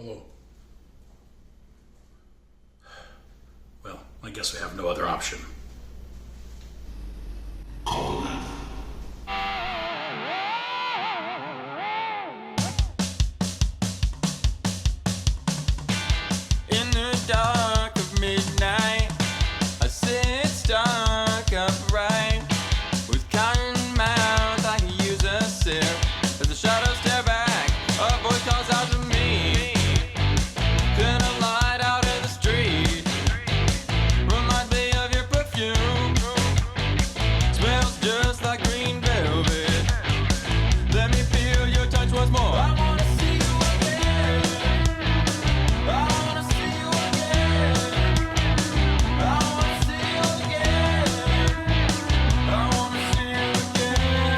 Hello. Well, I guess we have no other option. In the dark of midnight, I sit stuck upright. With cotton mouth, I can use a sip. As the shadows stare back, a voice calls out to me. Then a light out in the street reminds me of your perfume. Smells just like green velvet. Let me feel your touch once more. I wanna see you again. I wanna see you again. I wanna see you again. I wanna see you again.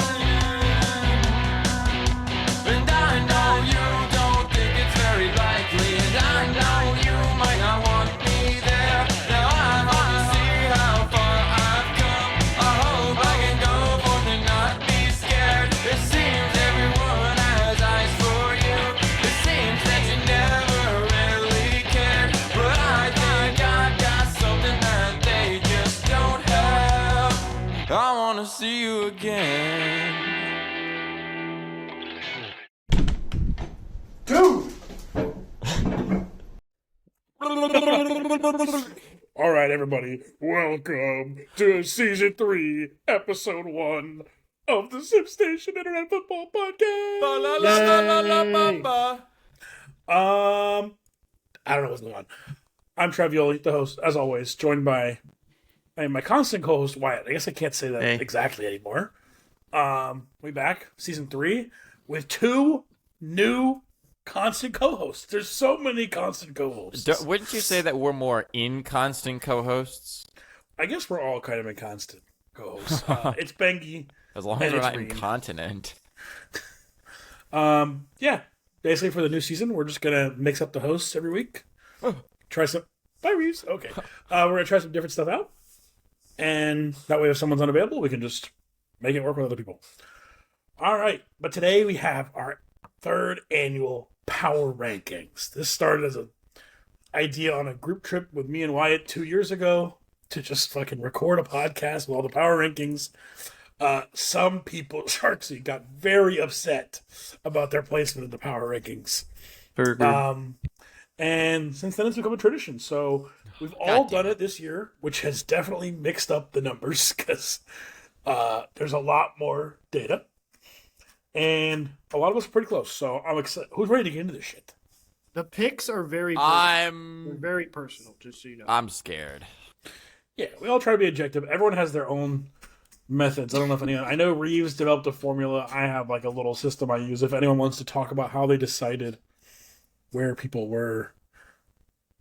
And I know you don't think it's very likely, and I know you might not want me there. Now I hope you see how far I've come. I hope I can go forth and not be scared. It seems everyone has eyes for you. It seems that you never really cared. But I think I've got something that they just don't have. I wanna see you again. Dude! All right, everybody. Welcome to Season 3, Episode 1 of the SipStation Internet Football Podcast. I don't know what's going on. I'm Trevioli, the host, as always, joined by my constant co-host, Wyatt. I guess I can't say that exactly anymore. We back, Season 3, with 2 new constant co-hosts. There's so many constant co-hosts. Wouldn't you say that we're more inconstant co-hosts? I guess we're all kind of inconstant co-hosts. It's Bengi. As long as And we're it's not Reed. incontinent. Yeah. Basically, for the new season, we're just gonna mix up the hosts every week. Try some. Bye, Reeves. Okay. We're gonna try some different stuff out, and that way, if someone's unavailable, we can just make it work with other people. All right. But today we have our 3rd annual Power Rankings. This started as an idea on a group trip with me and Wyatt 2 years ago to just fucking record a podcast with all the Power Rankings. Some people, Sharksy, got very upset about their placement in the Power Rankings. And since then, it's become a tradition. So we've all done it this year, which has definitely mixed up the numbers because there's a lot more data. And a lot of us are pretty close. So I'm excited. Who's ready to get into this shit? The picks are very they're very personal, just so you know. I'm scared. Yeah, we all try to be objective. Everyone has their own methods. I don't know if anyone... I know Reeves developed a formula. I have like a little system I use. If anyone wants to talk about how they decided where people were.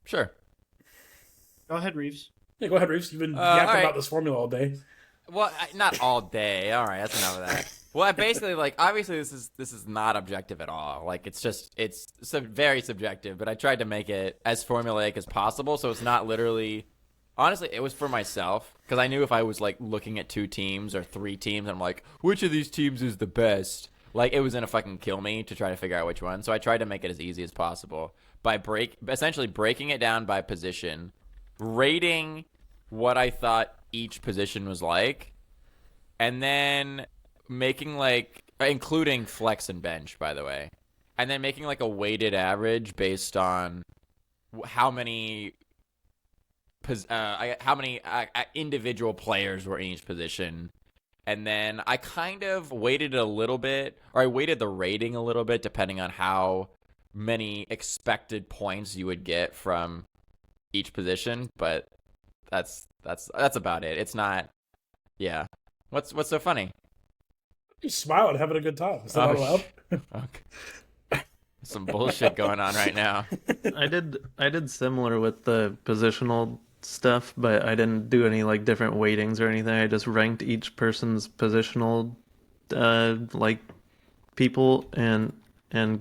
Sure. Go ahead, Reeves. Yeah, go ahead, Reeves. You've been yapping all right. about this formula all day. Well, not all day. All right, that's enough of that. Well, I basically, obviously this is not objective at all. Like, it's very subjective, but I tried to make it as formulaic as possible, so it's not literally... Honestly, it was for myself, because I knew if I was, looking at 2 teams or 3 teams, I'm like, which of these teams is the best? Like, it was going to fucking kill me to try to figure out which one, so I tried to make it as easy as possible by essentially breaking it down by position, rating what I thought each position was like, and then... making including flex and bench, by the way, and then making a weighted average based on how many individual players were in each position, and then I kind of weighted it a little bit, or I weighted the rating a little bit depending on how many expected points you would get from each position. But that's about it. It's not, yeah. What's so funny? Just smiling, having a good time. Is that not allowed? Okay. Some bullshit going on right now. I did similar with the positional stuff, but I didn't do any different weightings or anything. I just ranked each person's positional people and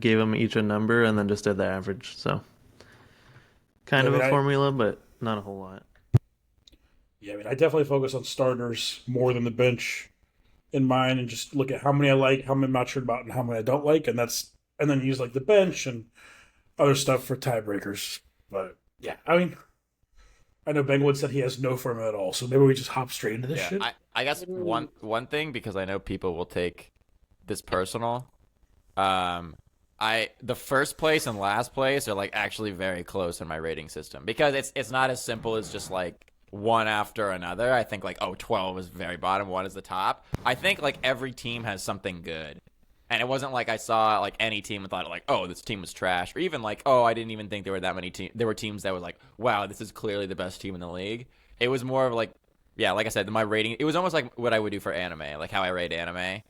gave them each a number and then just did the average. So kind of a formula, but not a whole lot. Yeah, I definitely focus on starters more than the bench in mine, and just look at how many I like, how many I'm not sure about, and how many I don't like, and then use the bench and other stuff for tiebreakers. But yeah, I mean, I know Bangwood said he has no firm at all, so maybe we just hop straight into this shit. I guess one thing, because I know people will take this personal. The first place and last place are like actually very close in my rating system, because it's not as simple as just like one after another. I think like 12 is very bottom, 1 is the top. I think like every team has something good. And it wasn't like I saw like any team and thought like, oh, this team was trash, or even like, oh, I didn't even think there were that many teams. There were teams that were like, wow, this is clearly the best team in the league. It was more of like, yeah, like I said, my rating. It was almost like what I would do for anime, like how I rate anime.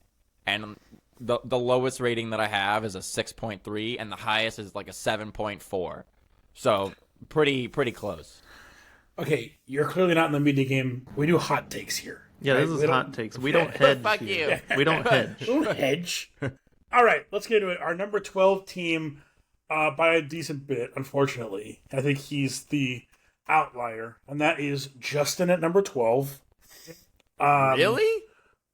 And the lowest rating that I have is a 6.3, and the highest is like a 7.4. So pretty close. Okay, you're clearly not in the media game. We do hot takes here. Yeah, right? This is hot takes. We don't hedge. Fuck here. you. We don't hedge. Don't hedge. All right, let's get into it. Our number 12 team, by a decent bit, unfortunately. I think he's the outlier, and that is Justin at number 12. Really?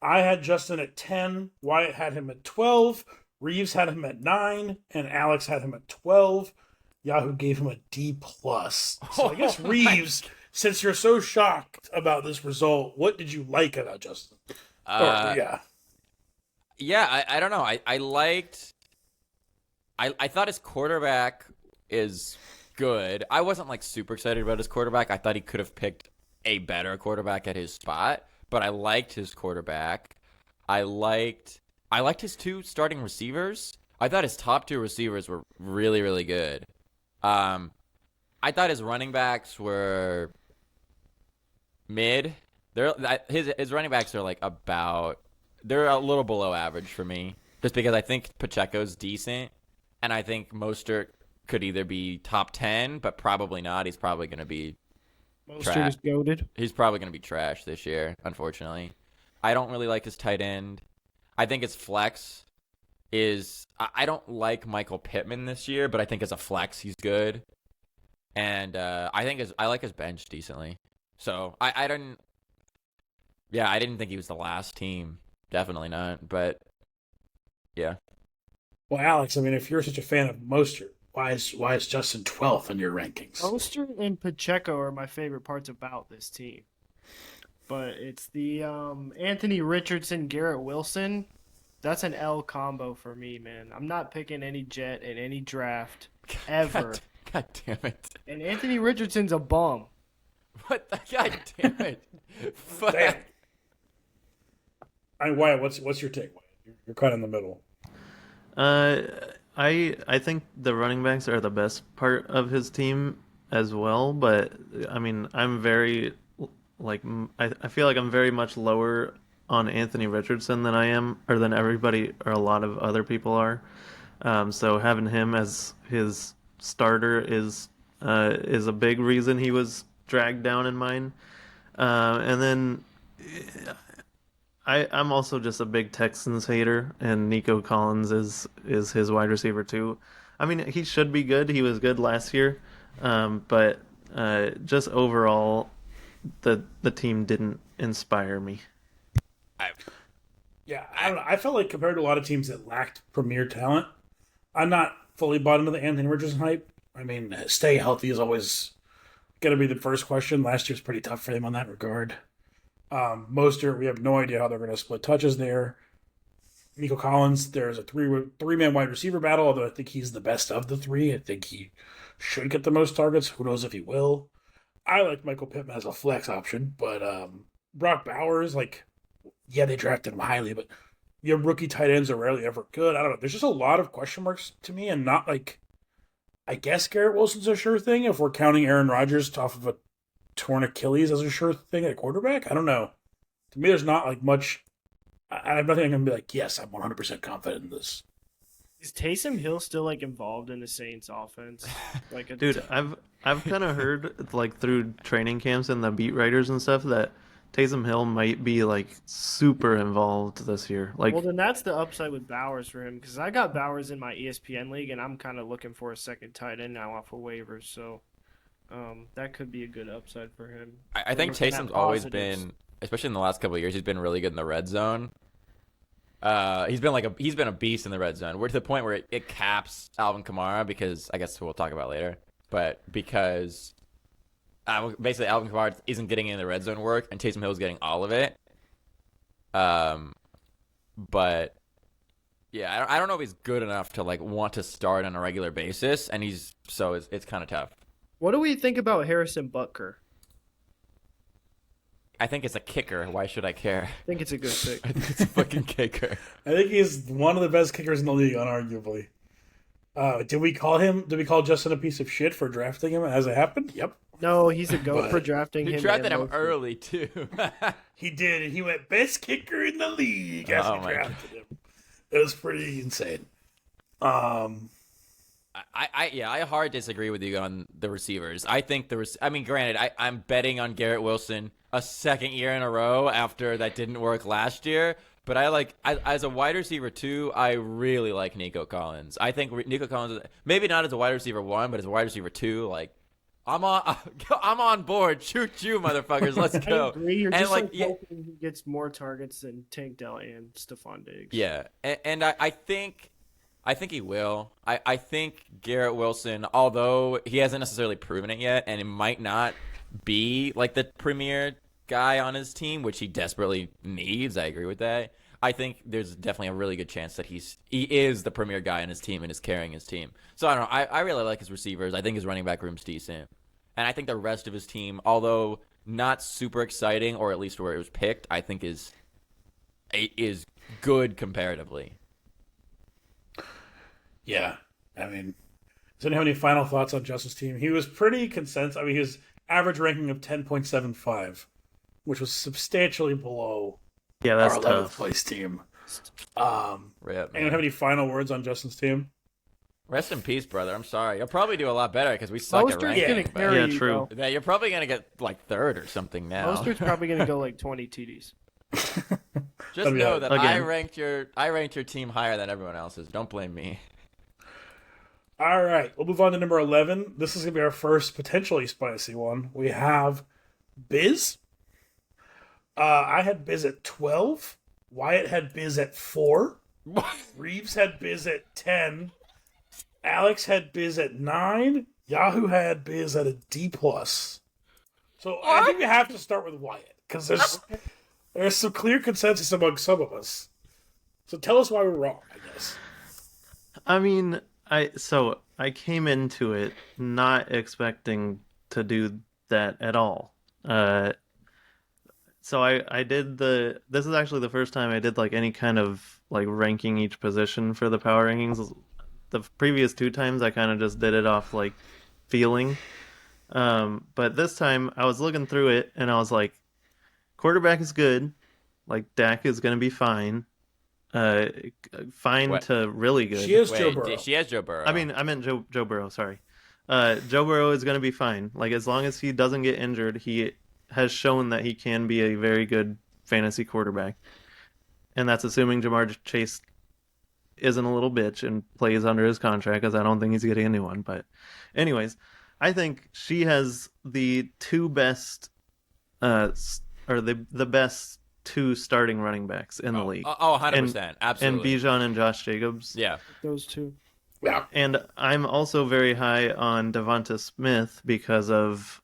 I had Justin at 10. Wyatt had him at 12. Reeves had him at 9, and Alex had him at 12. Yahoo gave him a D+. So I guess Reeves, since you're so shocked about this result, what did you like about Justin? Yeah, I don't know. I thought his quarterback is good. I wasn't like super excited about his quarterback. I thought he could have picked a better quarterback at his spot, but I liked his quarterback. I liked his 2 starting receivers. I thought his top 2 receivers were really, really good. I thought his running backs were mid. His running backs are like they're a little below average for me, just because I think Pacheco's decent, and I think Mostert could either be top 10, but probably not. He's probably going to be Mostert is goated. He's probably going to be trash this year, unfortunately. I don't really like his tight end. I think his flex is... I don't like Michael Pittman this year, but I think as a flex, he's good. And I like his bench decently. So I didn't... Yeah, I didn't think he was the last team. Definitely not, but yeah. Well, Alex, I mean, if you're such a fan of Mostert, why is Justin 12th in your rankings? Mostert and Pacheco are my favorite parts about this team. But it's the Anthony Richardson, Garrett Wilson. That's an L combo for me, man. I'm not picking any Jet in any draft ever. God damn it. And Anthony Richardson's a bum. What the... God damn it. Fuck. Damn. Wyatt, what's your take? You're kind of in the middle. I think the running backs are the best part of his team as well, but I mean, I'm very I feel like I'm very much lower on Anthony Richardson than I am, or than everybody or a lot of other people are. So having him as his starter is a big reason he was dragged down in mine. And then I'm also just a big Texans hater, and Nico Collins is his wide receiver too. I mean, he should be good. He was good last year, but just overall, the team didn't inspire me. I don't know. I felt like compared to a lot of teams that lacked premier talent, I'm not fully bought into the Anthony Richardson hype. I mean, stay healthy is always going to be the first question. Last year's pretty tough for him on that regard. Mostert, we have no idea how they're going to split touches there. Nico Collins, there's a three-man wide receiver battle, although I think he's the best of the 3. I think he should get the most targets. Who knows if he will. I like Michael Pittman as a flex option, but Brock Bowers, they drafted him highly, but your rookie tight ends are rarely ever good. I don't know. There's just a lot of question marks to me, and not I guess Garrett Wilson's a sure thing if we're counting Aaron Rodgers off of a torn Achilles as a sure thing at quarterback. I don't know. To me, there's not much. I have nothing I can be yes, I'm 100% confident in this. Is Taysom Hill still involved in the Saints offense? Dude, I've kind of heard through training camps and the beat writers and stuff that Taysom Hill might be super involved this year. Well, then that's the upside with Bowers for him, because I got Bowers in my ESPN league, and I'm kind of looking for a second tight end now off of waivers. So that could be a good upside for him. I think Taysom's always been, especially in the last couple of years, he's been really good in the red zone. He's been a beast in the red zone. We're to the point where it caps Alvin Kamara because I guess we'll talk about later. But because basically Alvin Kamara isn't getting in the red zone work and Taysom Hill is getting all of it. But yeah, I don't know if he's good enough to like want to start on a regular basis, and it's kind of tough. What do we think about Harrison Butker? I think it's a kicker. Why should I care? I think it's a good pick. I think it's a fucking kicker. I think he's one of the best kickers in the league, unarguably. Did we call Justin a piece of shit for drafting him as it happened? Yep. No, he's a goat for drafting him. You drafted him and early too. He did, and he went best kicker in the league as we drafted him. It was pretty insane. I hard disagree with you on the receivers. I think granted, I'm betting on Garrett Wilson a second year in a row after that didn't work last year. But as a wide receiver 2, I really like Nico Collins. I think Nico Collins, maybe not as a wide receiver 1, but as a wide receiver 2, like I'm on board. Choo choo, motherfuckers. Let's go. I agree. You're and just hoping he gets more targets than Tank Dell and Stephon Diggs. Yeah, and I think he will. I think Garrett Wilson, although he hasn't necessarily proven it yet, and it might not be like the premier guy on his team, which he desperately needs. I agree with that. I think there's definitely a really good chance that he is the premier guy on his team and is carrying his team. So I don't know. I really like his receivers. I think his running back room's decent. And I think the rest of his team, although not super exciting, or at least where it was picked, I think is good comparatively. Yeah. I mean, does anyone have any final thoughts on Justin's team? He was pretty consensus. I mean, his average ranking of 10.75, which was substantially below that's our 11th tough. place team. Rip, Anyone have any final words on Justin's team? Rest in peace, brother. I'm sorry. You'll probably do a lot better because we suck at Mostert's ranking. gonna but- carry Yeah, you, true. though. Yeah, you're probably gonna get like third or something now. Mostert's probably gonna go like 20 TDs. Just That'd be know hard. that Again. I ranked your team higher than everyone else's. Don't blame me. All right, we'll move on to number 11. This is going to be our first potentially spicy one. We have Biz. I had Biz at 12. Wyatt had Biz at 4. Reeves had Biz at 10. Alex had Biz at 9. Yahoo had Biz at a D+. So I think we have to start with Wyatt, because there's some clear consensus among some of us. So tell us why we're wrong, I guess. I mean, I came into it not expecting to do that at all. So I did this is actually the first time I did like any kind of like ranking each position for the power rankings. The previous 2 times I kind of just did it off like feeling. But this time I was looking through it and I was like, quarterback is good. Like Dak is going to be fine. Fine What? to really good. She is Joe Burrow. She has Joe Burrow. I meant Joe Burrow, sorry. Joe Burrow is going to be fine. Like, as long as he doesn't get injured, he has shown that he can be a very good fantasy quarterback. And that's assuming Jamar Chase isn't a little bitch and plays under his contract, because I don't think he's getting a new one. But anyways, I think she has the 2 best, or the best 2 starting running backs in the league. 100%. Absolutely. And Bijan and Josh Jacobs. Yeah. Those 2. Yeah. And I'm also very high on Devonta Smith because of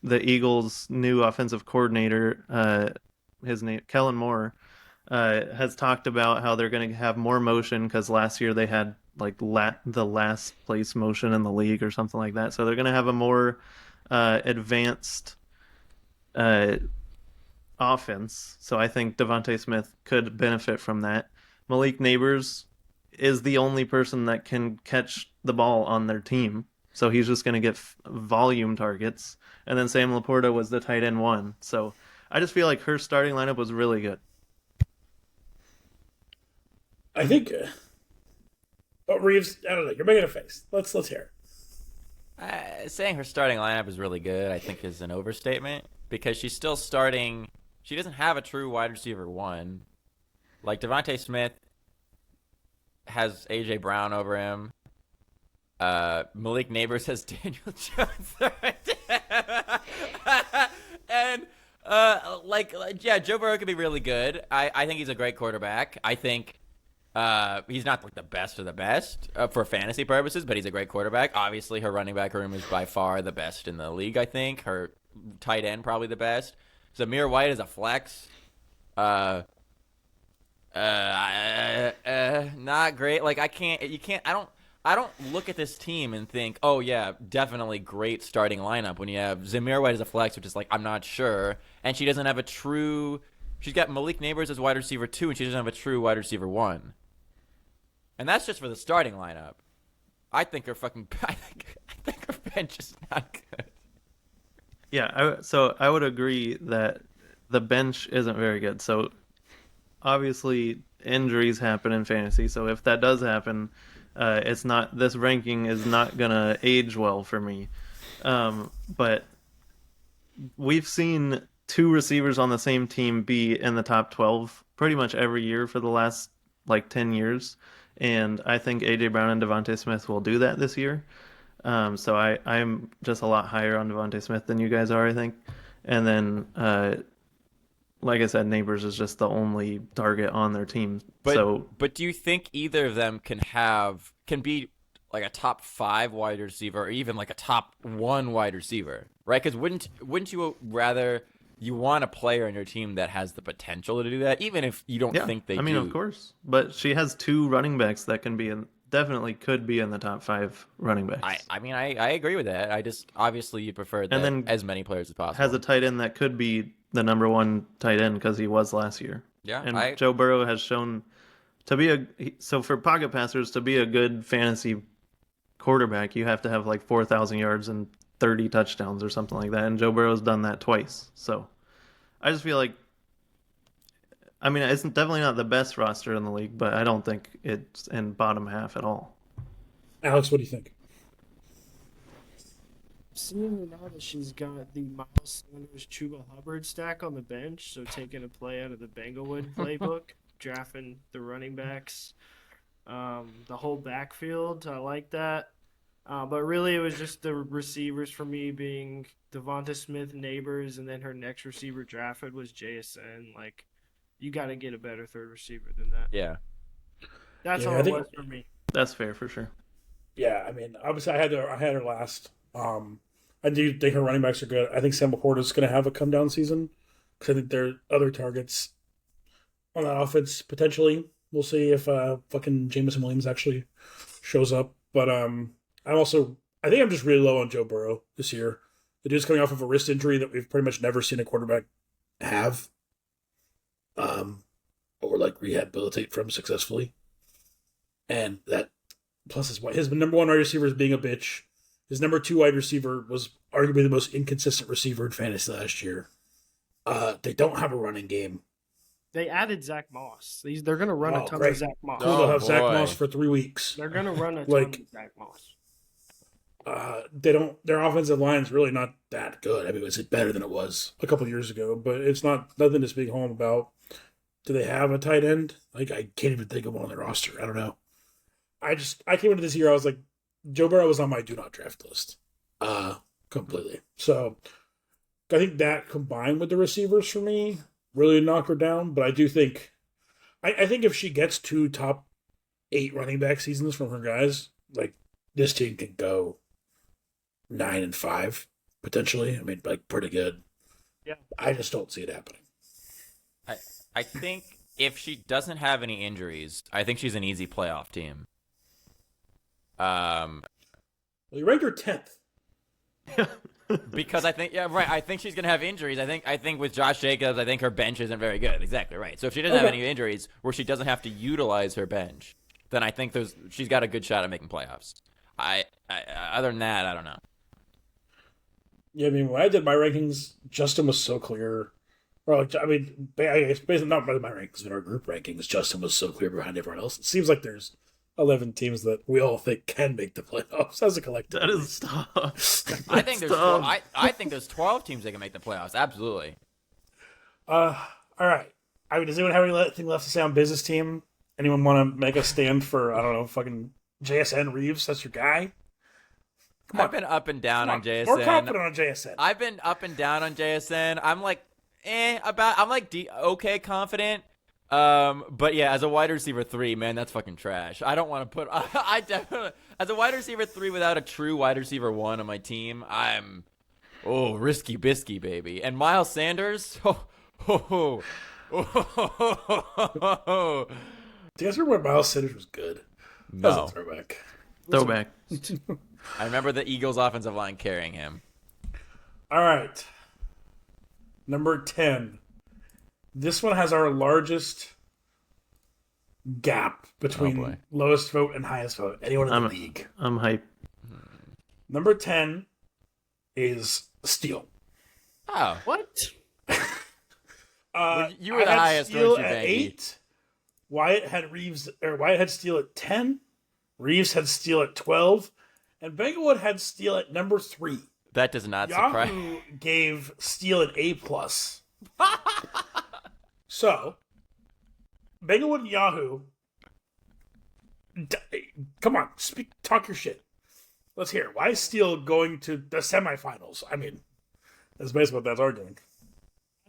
the Eagles' new offensive coordinator, his name, Kellen Moore, has talked about how they're going to have more motion because last year they had like the last place motion in the league or something like that. So they're going to have a more advanced offense. So I think Devonta Smith could benefit from that. Malik Neighbors is the only person that can catch the ball on their team. So he's just going to get volume targets. And then Sam Laporta was the tight end 1. So I just feel like her starting lineup was really good. I think. But Reeves, I don't know. You're making a face. Let's hear it. Saying her starting lineup is really good, I think, is an overstatement because she's still starting. She doesn't have a true wide receiver 1. Like Devontae Smith has AJ Brown over him. Malik Neighbors has Daniel Jones. And Joe Burrow could be really good. I think he's a great quarterback. I think he's not like the best of the best for fantasy purposes, but he's a great quarterback. Obviously, her running back room is by far the best in the league. I think her tight end probably the best. Zamir White is a flex. Not great. Like I don't look at this team and think, oh yeah, definitely great starting lineup when you have Zamir White as a flex, which is like, I'm not sure. And she doesn't have a true, she's got Malik Neighbors as wide receiver 2, and she doesn't have a true wide receiver 1. And that's just for the starting lineup. I think her bench is not good. Yeah, so I would agree that the bench isn't very good. So obviously injuries happen in fantasy. So if that does happen, this ranking is not gonna age well for me. But we've seen 2 receivers on the same team be in the top 12 pretty much every year for the last like 10 years. And I think AJ Brown and Devontae Smith will do that this year. So I'm just a lot higher on Devontae Smith than you guys are, I think. And then, like I said, Neighbors is just the only target on their team. But do you think either of them can be like a top 5 wide receiver, or even like a top 1 wide receiver, right? Because wouldn't you rather you want a player on your team that has the potential to do that, even if you don't think they do? I mean, of course. But she has 2 running backs that can be definitely could be in the top 5 running backs. I agree with that. I just obviously you prefer that, and then as many players as possible. Has a tight end that could be the number 1 tight end because he was last year. Yeah, and Joe Burrow has shown to be so for pocket passers to be a good fantasy quarterback, you have to have like 4,000 yards and 30 touchdowns or something like that. And Joe Burrow's done that twice. So I just feel like, I mean, it's definitely not the best roster in the league, but I don't think it's in bottom half at all. Alex, what do you think? Seeing now that she's got the Miles Sanders Chuba Hubbard stack on the bench, so taking a play out of the Banglewood playbook, drafting the running backs, the whole backfield, I like that. But really, it was just the receivers for me being Devonta Smith, Neighbors, and then her next receiver drafted was JSN. Like, you got to get a better third receiver than that. Yeah. That's all it was for me. That's fair for sure. Yeah, I mean, obviously I had her last. I do think her running backs are good. I think Sam Laporta is going to have a come down season because I think there are other targets on that offense potentially. We'll see if fucking Jameson Williams actually shows up. But I think I'm just really low on Joe Burrow this year. The dude's coming off of a wrist injury that we've pretty much never seen a quarterback have, or like rehabilitate from successfully. And that plus his number 1 wide receiver is being a bitch. His number 2 wide receiver was arguably the most inconsistent receiver in fantasy last year. They don't have a running game. They added Zach Moss. They're going to run a ton of Zach Moss. They'll have Zach Moss for 3 weeks. They're going to run a ton of Zach Moss. Their offensive line is really not that good. I mean, it's better than it was a couple of years ago, but it's nothing to speak home about. Do they have a tight end? Like, I can't even think of one on their roster. I don't know. I came into this year, I was like, Joe Burrow was on my do not draft list. Completely. So I think that combined with the receivers for me really knock her down. But I do think I think if she gets 2 top 8 running back seasons from her guys, like this team can go 9-5 potentially. I mean, like pretty good. Yeah. I just don't see it happening. I think if she doesn't have any injuries, I think she's an easy playoff team. Well, you ranked her 10th. Because I think she's gonna have injuries. I think with Josh Jacobs, I think her bench isn't very good. Exactly right. So if she doesn't have any injuries where she doesn't have to utilize her bench, then I think she's got a good shot at making playoffs. Other than that, I don't know. Yeah, I mean, when I did my rankings, Justin was so clear. Or like, I mean, it's basically not by my rankings, but our group rankings, Justin was so clear behind everyone else. It seems like there's 11 teams that we all think can make the playoffs as a collective. That is tough. I think there's 12 teams that can make the playoffs. Absolutely. All right. I mean, does anyone have anything left to say on business team? Anyone want to make a stand for, I don't know, fucking JSN Reeves? That's your guy? I've been up and down on JSN. More confident on JSN. I've been up and down on JSN. I'm like, I'm like okay confident. But yeah, as a wide receiver 3, man, that's fucking trash. I don't want to put. I definitely as a wide receiver 3 without a true wide receiver 1 on my team. I'm risky bisky, baby. And Miles Sanders. Oh. Do you guys remember when Miles Sanders was good? That No. was a throwback. Throwback. I remember the Eagles' offensive line carrying him. All right. Number 10. This one has our largest gap between lowest vote and highest vote. Anyone in the league. I'm hype. Number 10 is Steele. Oh, What? you were the highest, Steele weren't you, at Banky? 8. Wyatt had Steele at 10. Reeves had Steele at 12. And Banglewood had Steele at number 3. That does not surprise. Yahoo gave Steele an A+. So, Banglewood and Yahoo, come on, talk your shit. Let's hear it. Why is Steele going to the semifinals? I mean, that's basically what that's arguing.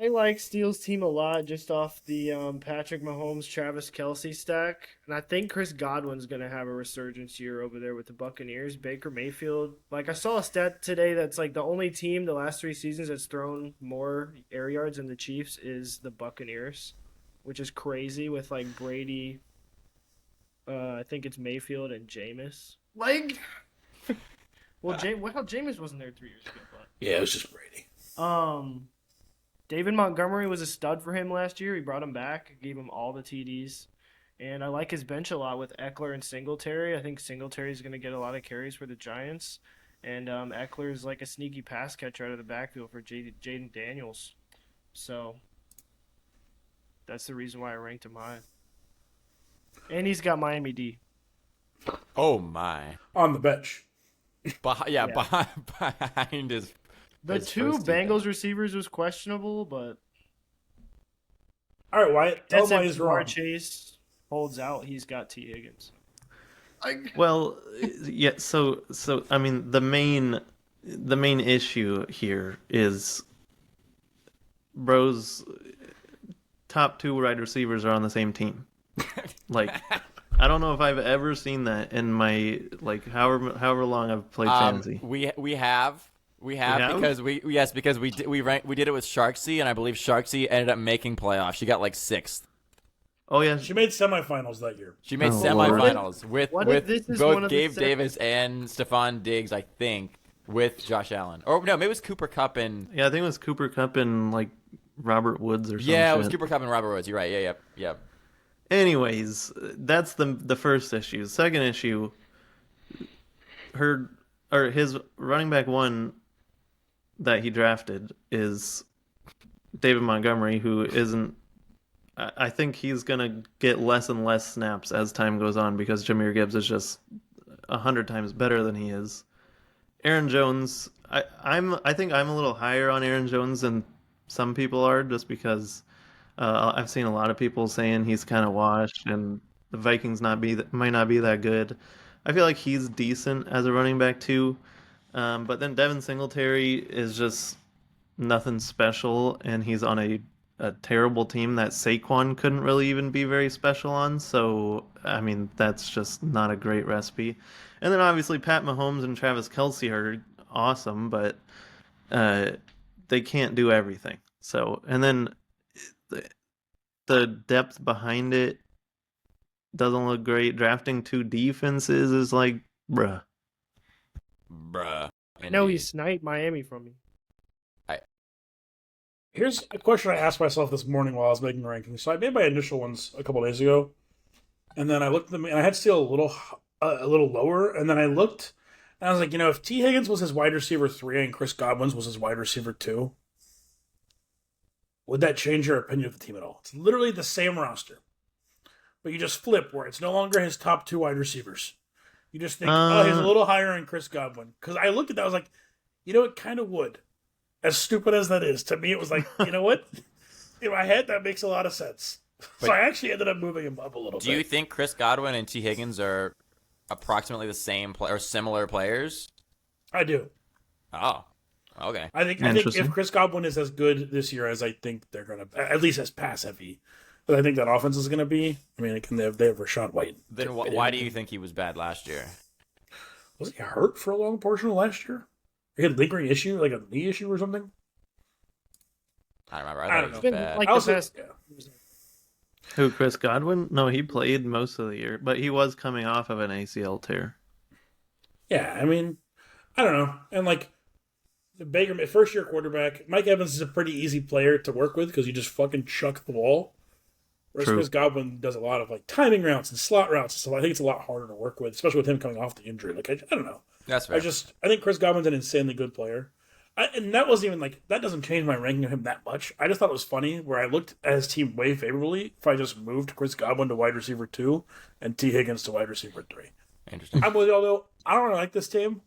I like Steele's team a lot just off the Patrick Mahomes, Travis Kelce stack. And I think Chris Godwin's going to have a resurgence year over there with the Buccaneers. Baker Mayfield. Like, I saw a stat today that's like the only team the last 3 seasons that's thrown more air yards than the Chiefs is the Buccaneers, which is crazy with like Brady. I think it's Mayfield and Jameis. Like, well, Jameis wasn't there 3 years ago. But Yeah, it was just Brady. David Montgomery was a stud for him last year. He brought him back, gave him all the TDs. And I like his bench a lot with Eckler and Singletary. I think Singletary's going to get a lot of carries for the Giants. And Eckler's like a sneaky pass catcher out of the backfield for Jaden Daniels. So that's the reason why I ranked him high. And he's got Miami D. Oh my! On the bench. Behind his. The his 2 first team. Bengals receivers was questionable, but All right, Wyatt, tell that's him why if he's Jamar wrong. Chase holds out. He's got T. Higgins. Well, yeah. So I mean, the main issue here is Bro's top 2 wide receivers are on the same team. Like, I don't know if I've ever seen that in my however long I've played fantasy. We have because we did it with Sharksy, and I believe Sharksy ended up making playoffs. She got like 6th. Oh yeah, She made semifinals that year. She made Oh, semifinals with what if this is both one of the Gabe seven? Davis and Stephon Diggs, I think, with Josh Allen. Or no, maybe it was Cooper Kupp and yeah. I think it was Cooper Kupp and like Robert Woods or something. yeah, it was Cooper Kupp and Robert Woods. You're right. Yeah, yep. Anyways, that's the first issue. Second issue, his running back 1 that he drafted is David Montgomery, who isn't. I think he's gonna get less and less snaps as time goes on because Jahmyr Gibbs is just 100 times better than he is. Aaron Jones, I think I'm a little higher on Aaron Jones than some people are, just because I've seen a lot of people saying he's kind of washed and the Vikings might not be that good. I feel like he's decent as a running back too, but then Devin Singletary is just nothing special, and he's on a terrible team that Saquon couldn't really even be very special on. So, I mean, that's just not a great recipe. And then obviously Pat Mahomes and Travis Kelce are awesome, but they can't do everything. So, and then the depth behind it doesn't look great. Drafting 2 defenses is like, bruh. I know he sniped Miami from me. Here's a question I asked myself this morning while I was making the rankings. So I made my initial ones a couple days ago, and then I looked at them, and I had Steele a little lower, and then I looked, and I was like, if T. Higgins was his wide receiver 3 and Chris Godwin was his wide receiver 2, would that change your opinion of the team at all? It's literally the same roster, but you just flip where it's no longer his top 2 wide receivers. You just think, he's a little higher in Chris Godwin. Because I looked at that, I was like, it kind of would. As stupid as that is, to me, it was like, you know what? In my head, that makes a lot of sense. So I actually ended up moving him up a little bit. Do you think Chris Godwin and T. Higgins are approximately the same or similar players? I do. Oh, Okay. I think Interesting. if Chris Godwin is as good this year as I think they're gonna, at least as pass heavy, as I think that offense is gonna be. I mean, they have Rashad White. Then why do you think he was bad last year? Was he hurt for a long portion of last year? He had a lingering issue, like a knee issue or something. I don't remember. I I don't thought know. he was bad. Like I the also, best. yeah. Who, Chris Godwin? No, he played most of the year, but he was coming off of an ACL tear. Yeah, I mean, I don't know. And like the Baker, first year quarterback, Mike Evans is a pretty easy player to work with because you just fucking chuck the ball. Whereas True. Chris Godwin does a lot of like timing routes and slot routes, so I think it's a lot harder to work with, especially with him coming off the injury. Like I don't know. That's fair. I think Chris Godwin's an insanely good player. And that wasn't even like, that doesn't change my ranking of him that much. I just thought it was funny where I looked at his team way favorably if I just moved Chris Godwin to wide receiver 2 and T. Higgins to wide receiver 3. Interesting. I'm with you, although I don't really like this team.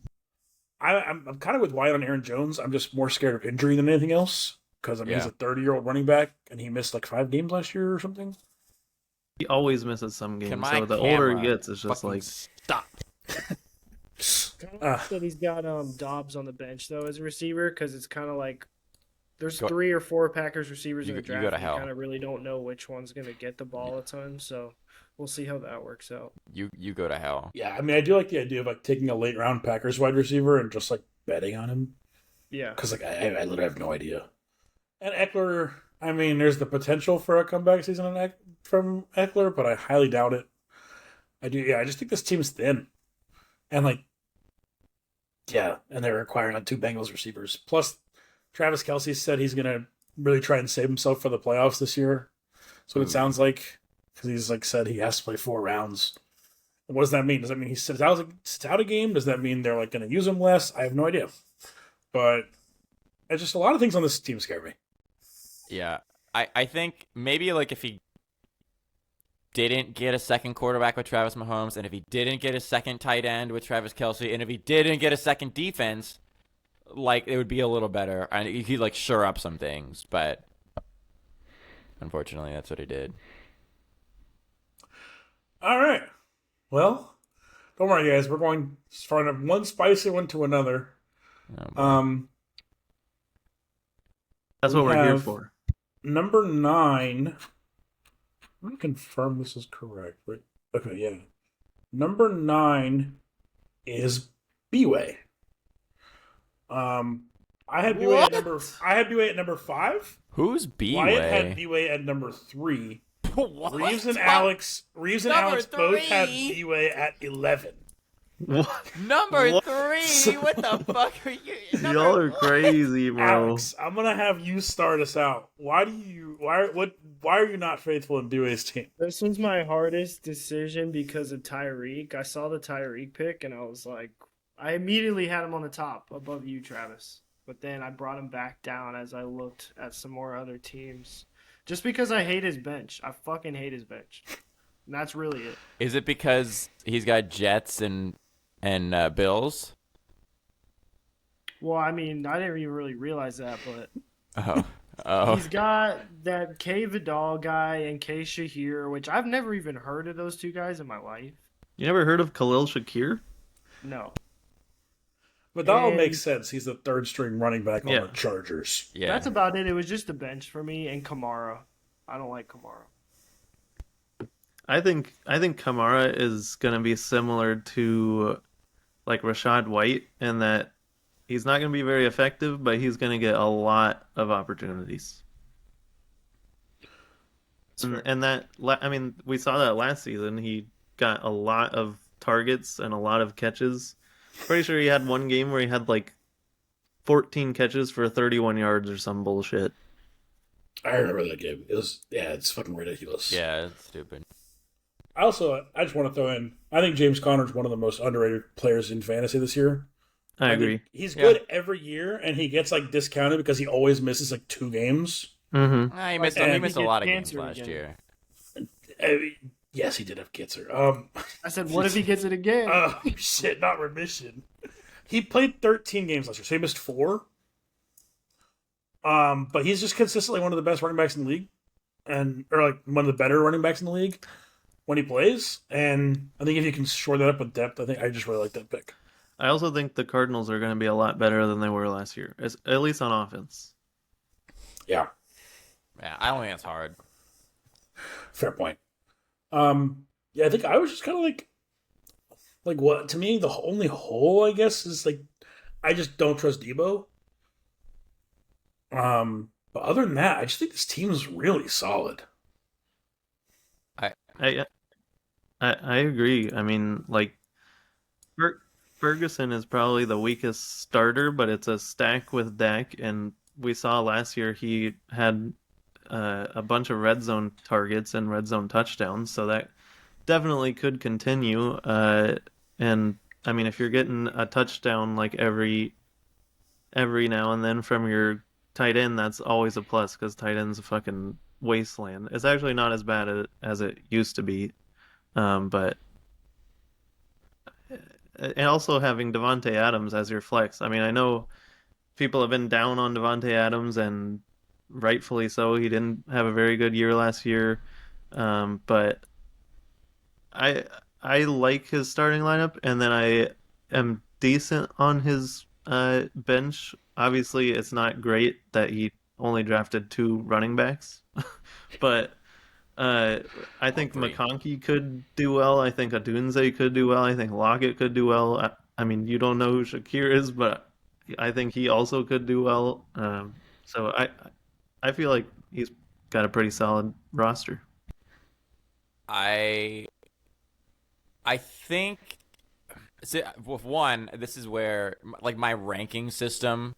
I'm kind of with Wyatt on Aaron Jones. I'm just more scared of injury than anything else because I mean, he's a 30-year-old running back and he missed like 5 games last year or something. He always misses some Can games, my so the older he camera gets, it's just fucking like stop. That he's got Dobbs on the bench though as a receiver because it's kind of like there's Go- 3 or 4 Packers receivers in You- the you draft. go to hell. kind of really don't know which one's gonna get the ball a ton, so we'll see how that works out. You go to hell. Yeah, I mean, I do like the idea of like taking a late round Packers wide receiver and just like betting on him Yeah, because like I literally have no idea. And Eckler, I mean, there's the potential for a comeback season from Eckler, but I highly doubt it. I just think this team's thin, and like, yeah, and they're acquiring on 2 Bengals receivers. Plus, Travis Kelce said he's gonna really try and save himself for the playoffs this year. So it sounds like because he's like said he has to play 4 rounds. And what does that mean? Does that mean he sits out a game? Does that mean they're like going to use him less? I have no idea. But it's just a lot of things on this team scare me. Yeah. I think maybe like if he didn't get a second quarterback with Travis Mahomes, and if he didn't get a second tight end with Travis Kelce, and if he didn't get a second defense, like it would be a little better. And he'd like shore up some things, but unfortunately, that's what he did. All right. Well, don't worry, guys. We're going from one spicy one to another. Oh, boy. that's what We we're here have- for. Number 9. I'm going to confirm this is correct. Right? Okay, yeah. Number 9 is B-Way. I had B-Way at number 5. Who's Wyatt had B-Way? B-Way at number 3. What? Reeves and Alex both had 3. B-Way at 11. What? Number What? 3? What the fuck are you? Y'all are crazy, bro. Alex, I'm gonna have you start us out. Why are you not faithful in B-Way's team? this was my hardest decision because of Tyreek. I saw the Tyreek pick and I was like, I immediately had him on the top above you, Travis. But then I brought him back down as I looked at some more other teams. Just because I hate his bench. I fucking hate his bench. And that's really it. Is it because he's got Jets and Bills? Well, I mean, I didn't even really realize that, but Oh. he's got that K Vidal guy and K Shahir, which I've never even heard of those 2 guys in my life. You never heard of Khalil Shakir? No. But that all And- makes sense. He's the 3rd string running back on Yeah. the Chargers. Yeah. That's about it. It was just the bench for me and Kamara. I don't like Kamara. I think Kamara is gonna be similar to like Rashad White in that he's not gonna be very effective, but he's gonna get a lot of opportunities. And that, I mean, we saw that last season. He got a lot of targets and a lot of catches. Pretty sure he had one game where he had like 14 catches for 31 yards or some bullshit. I remember that game. It's fucking ridiculous. Yeah, it's stupid. I just want to throw in, I think James Conner's one of the most underrated players in fantasy this year. I think agree. He's good every year, and he gets like discounted because he always misses like 2 games. Mm-hmm. He missed And a he lot of gets games cancer last again. year. Yes, he did have cancer. I said, what if he gets it again? Oh shit, not remission. He played 13 games last year, so he missed 4. But he's just consistently one of the best running backs in the league, or like one of the better running backs in the league when he plays. And I think if you can shore that up with depth, I just really like that pick. I also think the Cardinals are going to be a lot better than they were last year, at least on offense. Yeah, Yeah, I don't think that's hard. fair point. Yeah, I think I was just kind of like what to me the only hole I guess is like I just don't trust Debo. But other than that, I just think this team is really solid. I I agree. I mean, like Ferguson is probably the weakest starter, but it's a stack with Dak, and we saw last year he had a bunch of red zone targets and red zone touchdowns, so that definitely could continue. And I mean, if you're getting a touchdown like every now and then from your tight end, that's always a plus because tight end's a fucking wasteland. It's actually not as bad as it used to be, but and also having Devonte Adams as your flex. I mean, I know people have been down on Devonte Adams, and rightfully so. He didn't have a very good year last year, but I I like his starting lineup, and then I am decent on his bench. Obviously, it's not great that he only drafted two running backs, but uh, I think Three. McConkey could do well. I think Adunze could do well. I think Lockett could do well. I mean, you don't know who Shakir is, but I think he also could do well. So I feel like he's got a pretty solid roster. I I think see, with one, this is where like my ranking system.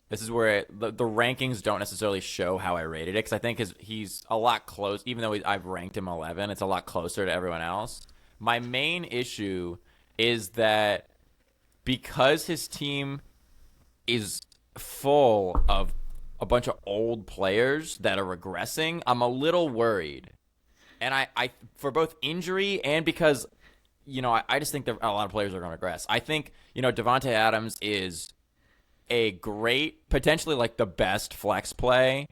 This is where the rankings don't necessarily show how I rated it because I think he's a lot close. Even though I've ranked him 11, it's a lot closer to everyone else. My main issue is that because his team is full of a bunch of old players that are regressing, I'm a little worried. And I for both injury and because, I just think that a lot of players are going to regress. I think, Devontae Adams is a great, potentially like the best flex play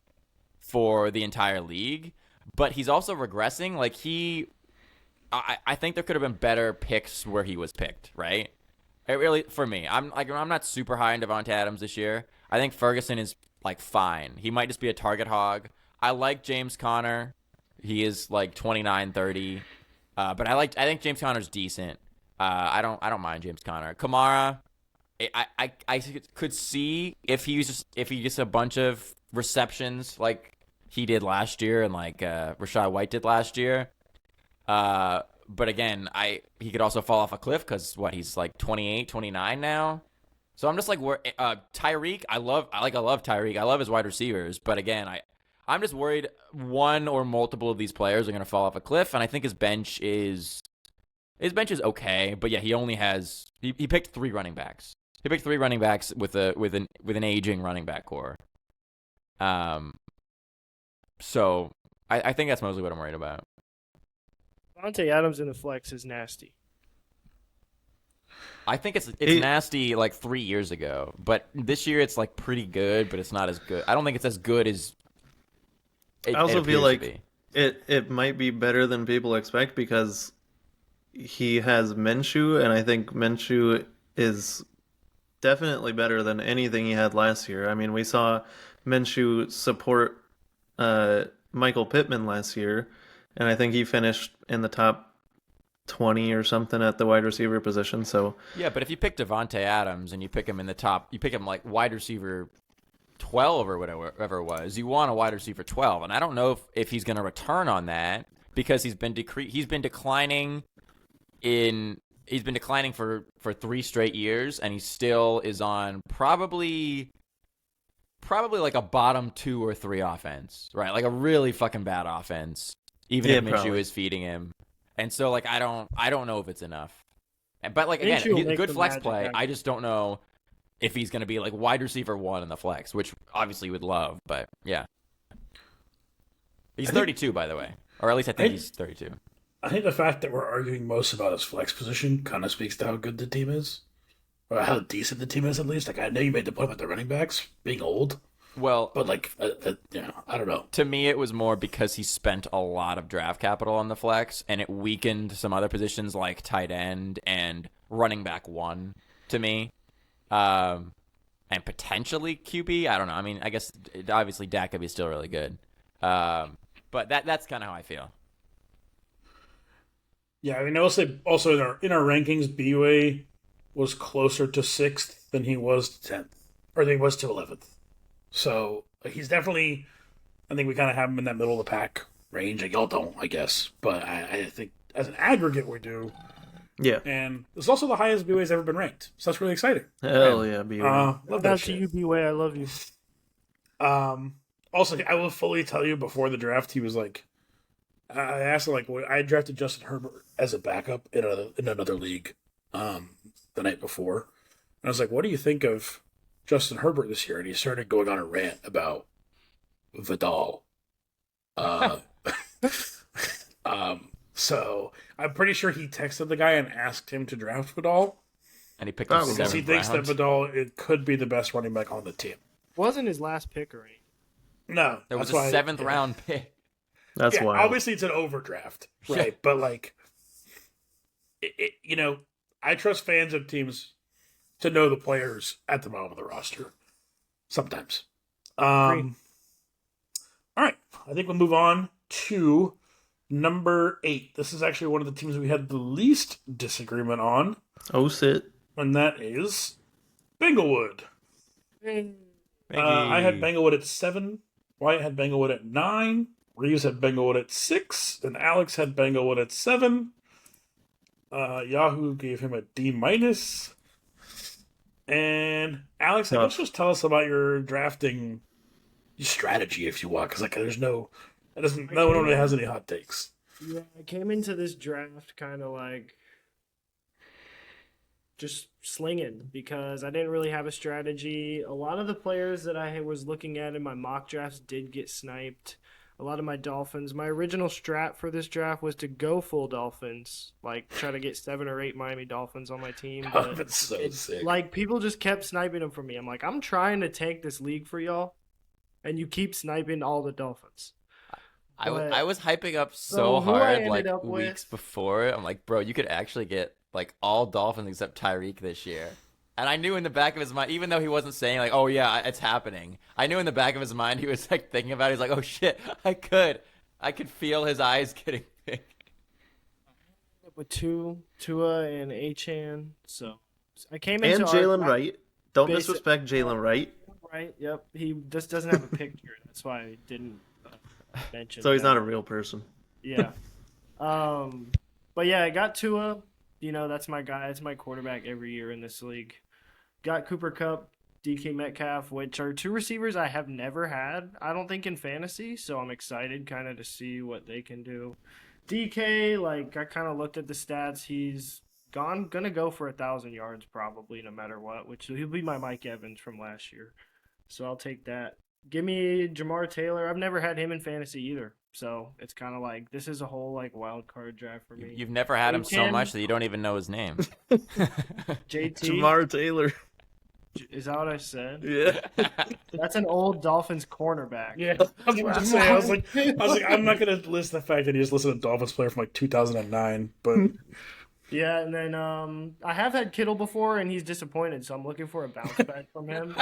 for the entire league, but he's also regressing. Like I think there could have been better picks where he was picked, right? It really, for me, I'm not super high on Devontae Adams this year. I think Ferguson is like fine. He might just be a target hog. I like James Conner. He is like 29, 30. But I think James Conner's decent. I don't mind James Conner. Kamara, I could see if he gets a bunch of receptions like he did last year and like Rashad White did last year. But again, he could also fall off a cliff because he's like 28, 29 now. So I'm just like, Tyreek, I love Tyreek. I love his wide receivers, but again, I'm just worried one or multiple of these players are going to fall off a cliff, and I think his bench is okay. But yeah, he picked three running backs. He picked three running backs with an aging running back core. So I think that's mostly what I'm worried about. Devontae Adams in the flex is nasty. I think it's nasty like 3 years ago, but this year it's like pretty good, but it's not as good. I don't think it's as good as I also feel appears to like be. it might be better than people expect because he has Minshew, and I think Minshew is definitely better than anything he had last year. I mean, we saw Minshew support Michael Pittman last year, and I think he finished in the top 20 or something at the wide receiver position. So Yeah, but if you pick Devontae Adams and you pick him in the top, you pick him like wide receiver 12 or whatever it was, you want a wide receiver 12, and I don't know if he's going to return on that because he's been declining for 3 straight years, and he still is on probably like a bottom 2 or 3 offense, right? Like a really fucking bad offense, even if Minshew probably is feeding him. And so like I don't know if it's enough. But like again, Minshew will he's a make good the flex magic play. happen. I just don't know if he's going to be like wide receiver 1 in the flex, which obviously you would love, but yeah. He's 32 by the way. Or at least I think he's 32. I think the fact that we're arguing most about his flex position kind of speaks to how good the team is, or how decent the team is at least. Like I know you made the point about the running backs being old, Well, but like I don't know. to me, it was more because he spent a lot of draft capital on the flex, and it weakened some other positions like tight end and running back 1. to me. And potentially QB. I don't know. I mean, I guess obviously Dak could be still really good. But that's kind of how I feel. Yeah, I mean, I will say also in our rankings, BUA was closer to 6th than he was to 10th, or than he was to 11th. So he's definitely, I think we kind of have him in that middle of the pack range. Like, y'all don't, I guess, but I think as an aggregate we do. Yeah. And it's also the highest BUA's ever been ranked, so that's really exciting. Hell yeah, BYU. Love that That's shit. you, B-Way. I love you. Also, I will fully tell you before the draft, he was like, I asked him, like, I drafted Justin Herbert as a backup in another league the night before. And I was like, what do you think of Justin Herbert this year? And he started going on a rant about Vidal. So I'm pretty sure he texted the guy and asked him to draft Vidal. And he picked up Probably. Because he 7th thinks round. that Vidal it could be the best running back on the team. Wasn't his last pick or anything. No. There was that's a why- 7th yeah. round pick. That's yeah, wild. obviously it's an overdraft, right? Yeah. But like, I trust fans of teams to know the players at the bottom of the roster. Sometimes. All right, I think we'll move on to number 8. This is actually one of the teams we had the least disagreement on, Oh, sit. and that is Banglewood. I had Banglewood at 7. Wyatt had Banglewood at 9. Reeves had Banglewood at 6. And Alex had Banglewood at 7. Yahoo gave him a D-. And Alex, let's just tell us about your drafting strategy, if you want, because like no one really has any hot takes. Yeah, I came into this draft kind of like just slinging because I didn't really have a strategy. A lot of the players that I was looking at in my mock drafts did get sniped. A lot of my Dolphins. My original strat for this draft was to go full Dolphins, like try to get 7 or 8 Miami Dolphins on my team. That But would've been so sick. like people just kept sniping them from me. I'm like, I'm trying to tank this league for y'all, and you keep sniping all the Dolphins. I was hyping up So so who I hard ended like up with- weeks before. I'm like, bro, you could actually get like all Dolphins except Tyreek this year. And I knew in the back of his mind, even though he wasn't saying like, "Oh yeah, it's happening," I knew in the back of his mind he was like thinking about it. He's like, "Oh shit, I could feel his eyes getting big." With Tua and Achan, so I came into And our- Jalen Wright. Don't basic- disrespect Jalen Wright. Right. Yep. He just doesn't have a picture. That's why I didn't mention. So he's that. not a real person. Yeah. But yeah, I got Tua. That's my guy. That's my quarterback every year in this league. Got Cooper Kupp, DK Metcalf, which are 2 receivers I have never had, I don't think, in fantasy. So I'm excited kind of to see what they can do. DK, like, I kind of looked at the stats. He's gonna go for 1,000 yards probably no matter what, which he'll be my Mike Evans from last year. So I'll take that. Give me Jamar Taylor. I've never had him in fantasy either. So it's kind of like this is a whole like wild card draft for me. You've never had him so Achan. much that you don't even know his name. JT, Jamar Taylor. is that what I said? Yeah. That's an old Dolphins cornerback. Yeah, I was about to say. I was like, I'm not gonna list the fact that he just listed a Dolphins player from like 2009, but Yeah, and then I have had Kittle before, and he's disappointed, so I'm looking for a bounce back from him.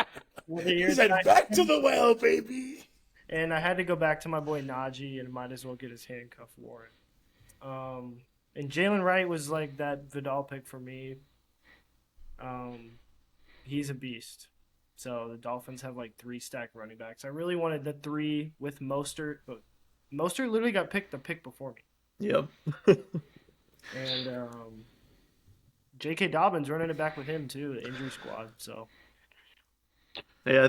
he said, "Back to the well, baby." And I had to go back to my boy Najee, and might as well get his handcuff Warren. And Jalen Wright was like that Vidal pick for me. He's a beast. So the Dolphins have like 3 stacked running backs. I really wanted the 3 with Mostert, but Mostert literally got picked the pick before me. Yep. And J.K. Dobbins running it back with him too, the injury squad. So Yeah, I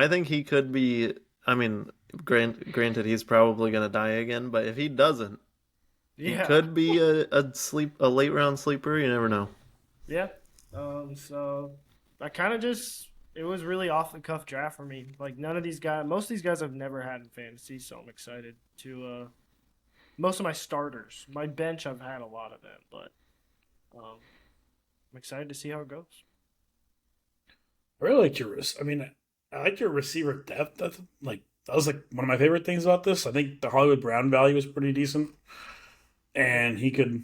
think he could be. I mean, granted, he's probably gonna die again, but if he doesn't, he could be a late round sleeper. You never know. Yeah. So I kind of it was really off the cuff draft for me. Like none of these guys, most of these guys I've never had in fantasy, so I'm excited to. Most of my starters, my bench, I've had a lot of them, but I'm excited to see how it goes. I really like your. I like your receiver depth. That was like one of my favorite things about this. I think the Hollywood Brown value is pretty decent, and he could.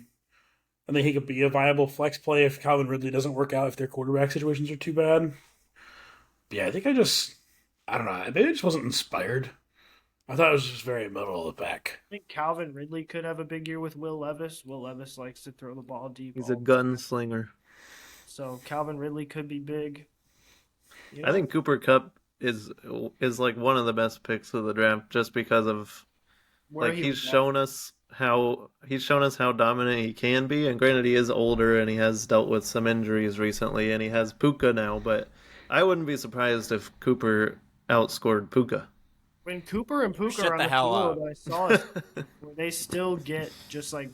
I think he could be a viable flex play if Calvin Ridley doesn't work out, if their quarterback situations are too bad. But yeah, I think I don't know, maybe I just wasn't inspired. I thought it was just very middle of the pack. I think Calvin Ridley could have a big year with Will Levis. Will Levis likes to throw the ball deep. He's a all the time. gunslinger. So Calvin Ridley could be big. You I think Cooper Kupp is like one of the best picks of the draft just because of where like he he's was shown us how dominant he can be, and granted he is older and he has dealt with some injuries recently and he has Puka now, but I wouldn't be surprised if Cooper outscored Puka. when Cooper and Puka Shut are on the the hell field, I saw it where they still get just like,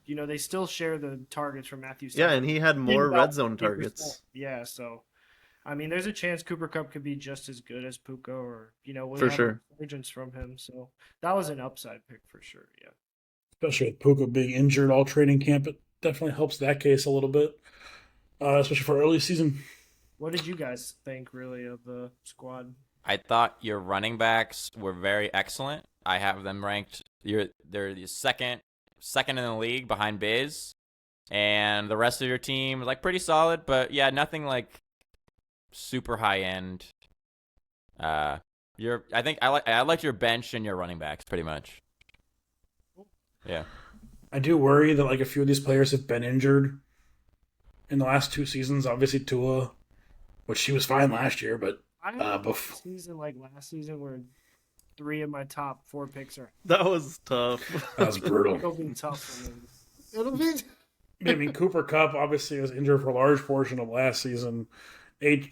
they still share the targets from Matthew Yeah, Stafford. and he had more About red zone 50%. targets. Yeah, so I mean, there's a chance Cooper Kupp could be just as good as Puka, or we'll For have sure. agents from him. So that was an upside pick for sure. Yeah. Especially with Puka being injured all training camp, it definitely helps that case a little bit, especially for early season. What did you guys think, really, of the squad? I thought your running backs were very excellent. I have them ranked. They're the second in the league behind Biz, and the rest of your team is like pretty solid. But yeah, nothing like super high end. I think I liked your bench and your running backs pretty much. Yeah. I do worry that like a few of these players have been injured in the last 2 seasons. Obviously Tua, which she was fine last year, but I had a season like last season where 3 of my top 4 picks are. That was tough. that was brutal. It'll be tough for me. It'll be. I mean, Cooper Kupp obviously was injured for a large portion of last season. It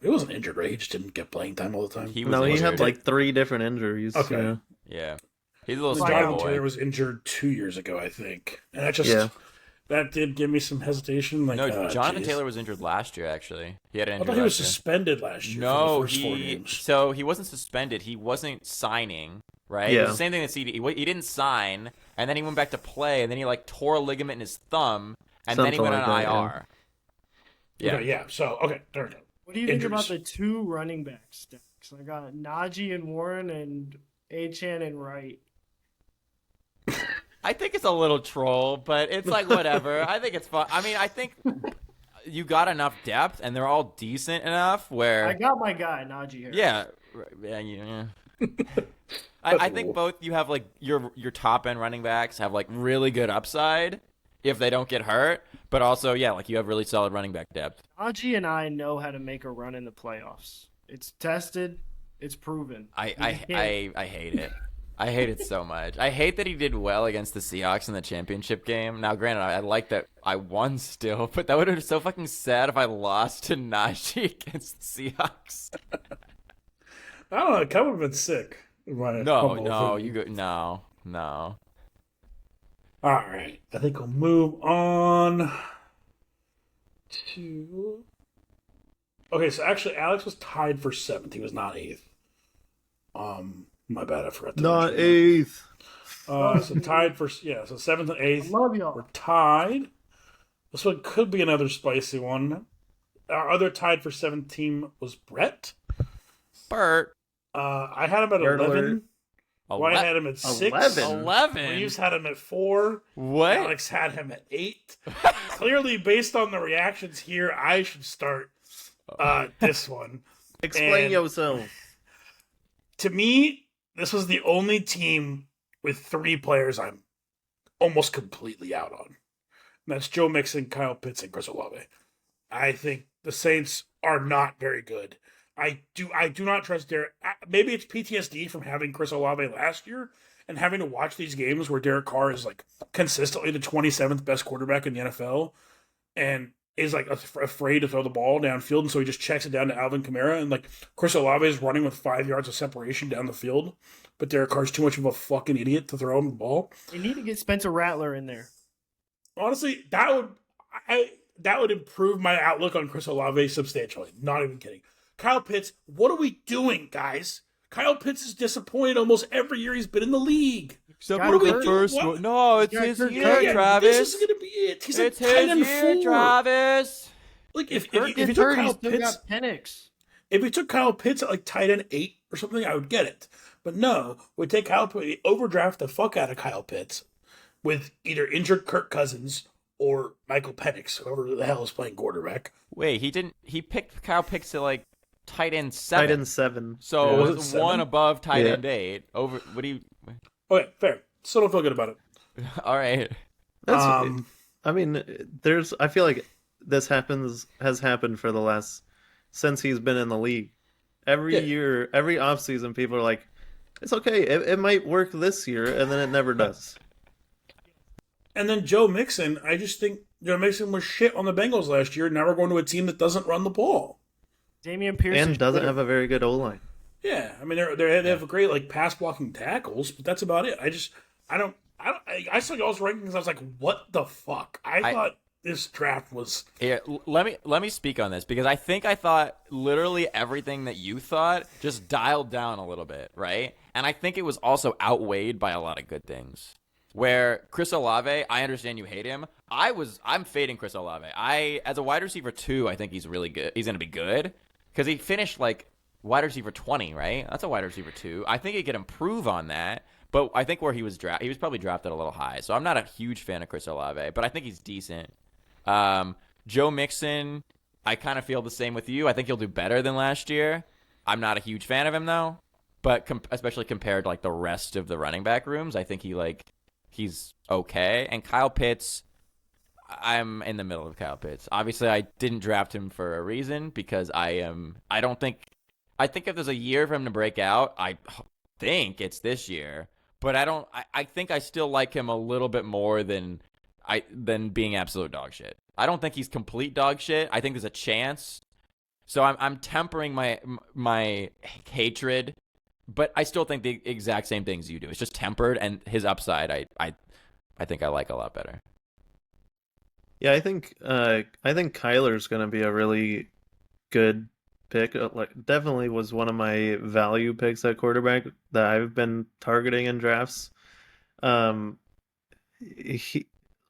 wasn't injured, right? He just didn't get playing time all the time. He was No, he injured. had like 3 different injuries. Okay. Yeah. Yeah. He's a little Like, small Jonathan Taylor boy. was injured 2 years ago, I think, and that did give me some hesitation. Like, No, Jonathan geez. Taylor was injured last year. Actually, he had an I injury. thought he was last year. suspended last year No, for the first 4 games. So he wasn't suspended. He wasn't signing, right? Yeah. It was the same thing that CD. He didn't sign, and then he went back to play, and then he like tore a ligament in his thumb, and then he Something went on like that, IR. Yeah. Okay, yeah. So okay, there we go. What do you think about Injuries. the 2 running back stacks? I got Najee and Warren and Achan and Wright. I think it's a little troll, but it's like whatever. I think it's fun. I mean, I think you got enough depth, and they're all decent enough where. I got my guy Najee Harris. Yeah, yeah. I think both you have like your top end running backs have like really good upside if they don't get hurt, but also like you have really solid running back depth. Najee and I know how to make a run in the playoffs. It's tested. It's proven. I hate it. I hate it so much. I hate that he did well against the Seahawks in the championship game. Now, granted, I like that I won still, but that would have been so fucking sad if I lost to Najee against the Seahawks. I don't know. Kupp would have been sick. No, no. All right, I think we'll move on to. Okay, so actually, Alex was tied for 7th. He was not 8th. My bad, I forgot. Not 8th. So tied for so 7th and 8th. Love y'all. We're tied. This one could be another spicy one. Our other tied for 7th team was Brett. Bert. I had him at Nerd 11. alert. White had him at 6. 11? Reeves had him at 4. What? Alex had him at 8. Clearly, based on the reactions here, I should start this one. Explain And- yourself. To me, this was the only team with 3 players I'm almost completely out on. And that's Joe Mixon, Kyle Pitts, and Chris Olave. I think the Saints are not very good. I do not trust Derek. Maybe it's PTSD from having Chris Olave last year and having to watch these games where Derek Carr is like consistently the 27th best quarterback in the NFL and is like afraid to throw the ball downfield, and so he just checks it down to Alvin Kamara, and like Chris Olave is running with 5 yards of separation down the field, but Derek Carr's too much of a fucking idiot to throw him the ball. You need to get Spencer Rattler in there. Honestly, that would improve my outlook on Chris Olave substantially. Not even kidding. Kyle Pitts, what are we doing, guys? Kyle Pitts is disappointed almost every year he's been in the league. Except Got for the hurt. first What? one. No, it's Got his hurt. year, Yeah, Travis. this is gonna be it. He's It's a tight his end year, 4. Travis. Like if Kirk you gets took hurt, Kyle he's still Pitts, got Penix. if you took Kyle Pitts at like tight end 8 or something, I would get it. But no, we take Kyle Pitts, we overdraft the fuck out of Kyle Pitts with either injured Kirk Cousins or Michael Penix, whoever the hell is playing quarterback. Wait, he didn't. He picked Kyle Pitts to like tight end 7. Tight end 7. So Yeah. it Was was it one 7? above tight Yeah. end 8. Over. What do you? Okay, fair. Still don't feel good about it. All right. That's, I mean, I feel like this has happened for the last, since he's been in the league. Every year, every offseason, people are like, it's okay, it might work this year, and then it never does. And then Joe Mixon, I just think Joe Mixon was shit on the Bengals last year. Now we're going to a team that doesn't run the ball. Damian Pierce And doesn't have a very good O-line. Yeah, I mean they have great like pass blocking tackles, but that's about it. I saw y'all's rankings. I was like, what the fuck? I thought this draft was. Here, let me speak on this because I thought literally everything that you thought just dialed down a little bit, right? And I think it was also outweighed by a lot of good things. Where Chris Olave, I understand you hate him. I'm fading Chris Olave. As a wide receiver 2, I think he's really good. He's gonna be good because he finished like wide receiver 20, right? That's a wide receiver 2. I think he could improve on that. But I think where he was he was probably drafted a little high. So I'm not a huge fan of Chris Olave, but I think he's decent. Joe Mixon, I kind of feel the same with you. I think he'll do better than last year. I'm not a huge fan of him though, but especially compared to like the rest of the running back rooms, I think he's okay. And Kyle Pitts, I'm in the middle of Kyle Pitts. Obviously, I didn't draft him for a reason because I think if there's a year for him to break out, I think it's this year. But I think I still like him a little bit more than being absolute dog shit. I don't think he's complete dog shit. I think there's a chance. So I'm tempering my hatred, but I still think the exact same things you do. It's just tempered, and his upside I think I like a lot better. Yeah, I think Kyler's going to be a really good pick. Like, definitely was one of my value picks at quarterback that I've been targeting in drafts.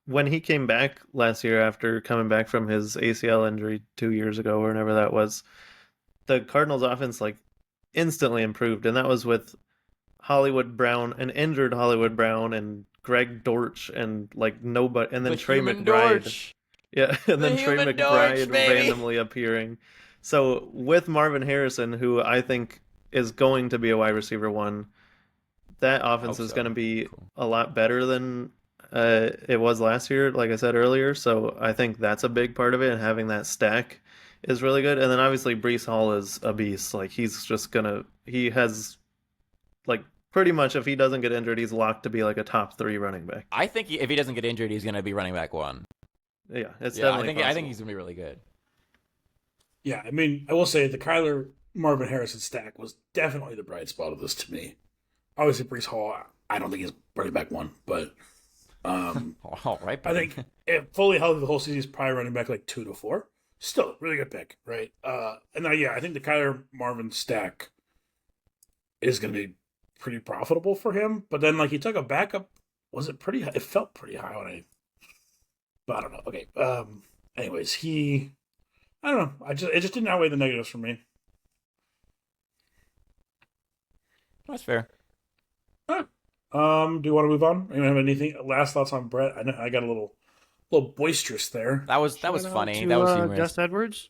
When he came back last year after coming back from his ACL injury 2 years ago, or whenever that was, the Cardinals offense like instantly improved, and that was with Hollywood Brown, an injured Hollywood Brown, and Greg Dortch, and like nobody, and then The Trey human McBride. Dortch. Yeah, and then The Trey human McBride Dortch, baby. randomly appearing. So with Marvin Harrison, who I think is going to be a wide receiver 1, that offense is going to be a lot better than it was last year, like I said earlier. So I think that's a big part of it, and having that stack is really good. And then obviously Breece Hall is a beast. Like, he has like pretty much, if he doesn't get injured, he's locked to be like a top 3 running back. I think if he doesn't get injured, he's going to be running back 1. Yeah, it's Yeah, definitely I think possible. he's going to be really good. Yeah, I mean, I will say the Kyler Marvin Harrison stack was definitely the bright spot of this to me. Obviously, Breece Hall, I don't think he's running back 1, but All right, I buddy. think if fully healthy the whole season, he's probably running back like 2 to 4. Still, really good pick, right? And now, yeah, I think the Kyler Marvin stack is going to be pretty profitable for him. But then, like, he took a backup. Was it pretty high? It felt pretty high but I don't know. Okay. Anyways, I don't know. It just didn't outweigh the negatives for me. That's fair. Do you want to move on? Anyone have anything last thoughts on Brett? I know I got a little boisterous there. That was Shout out funny. to, That was humorous. Gus Edwards.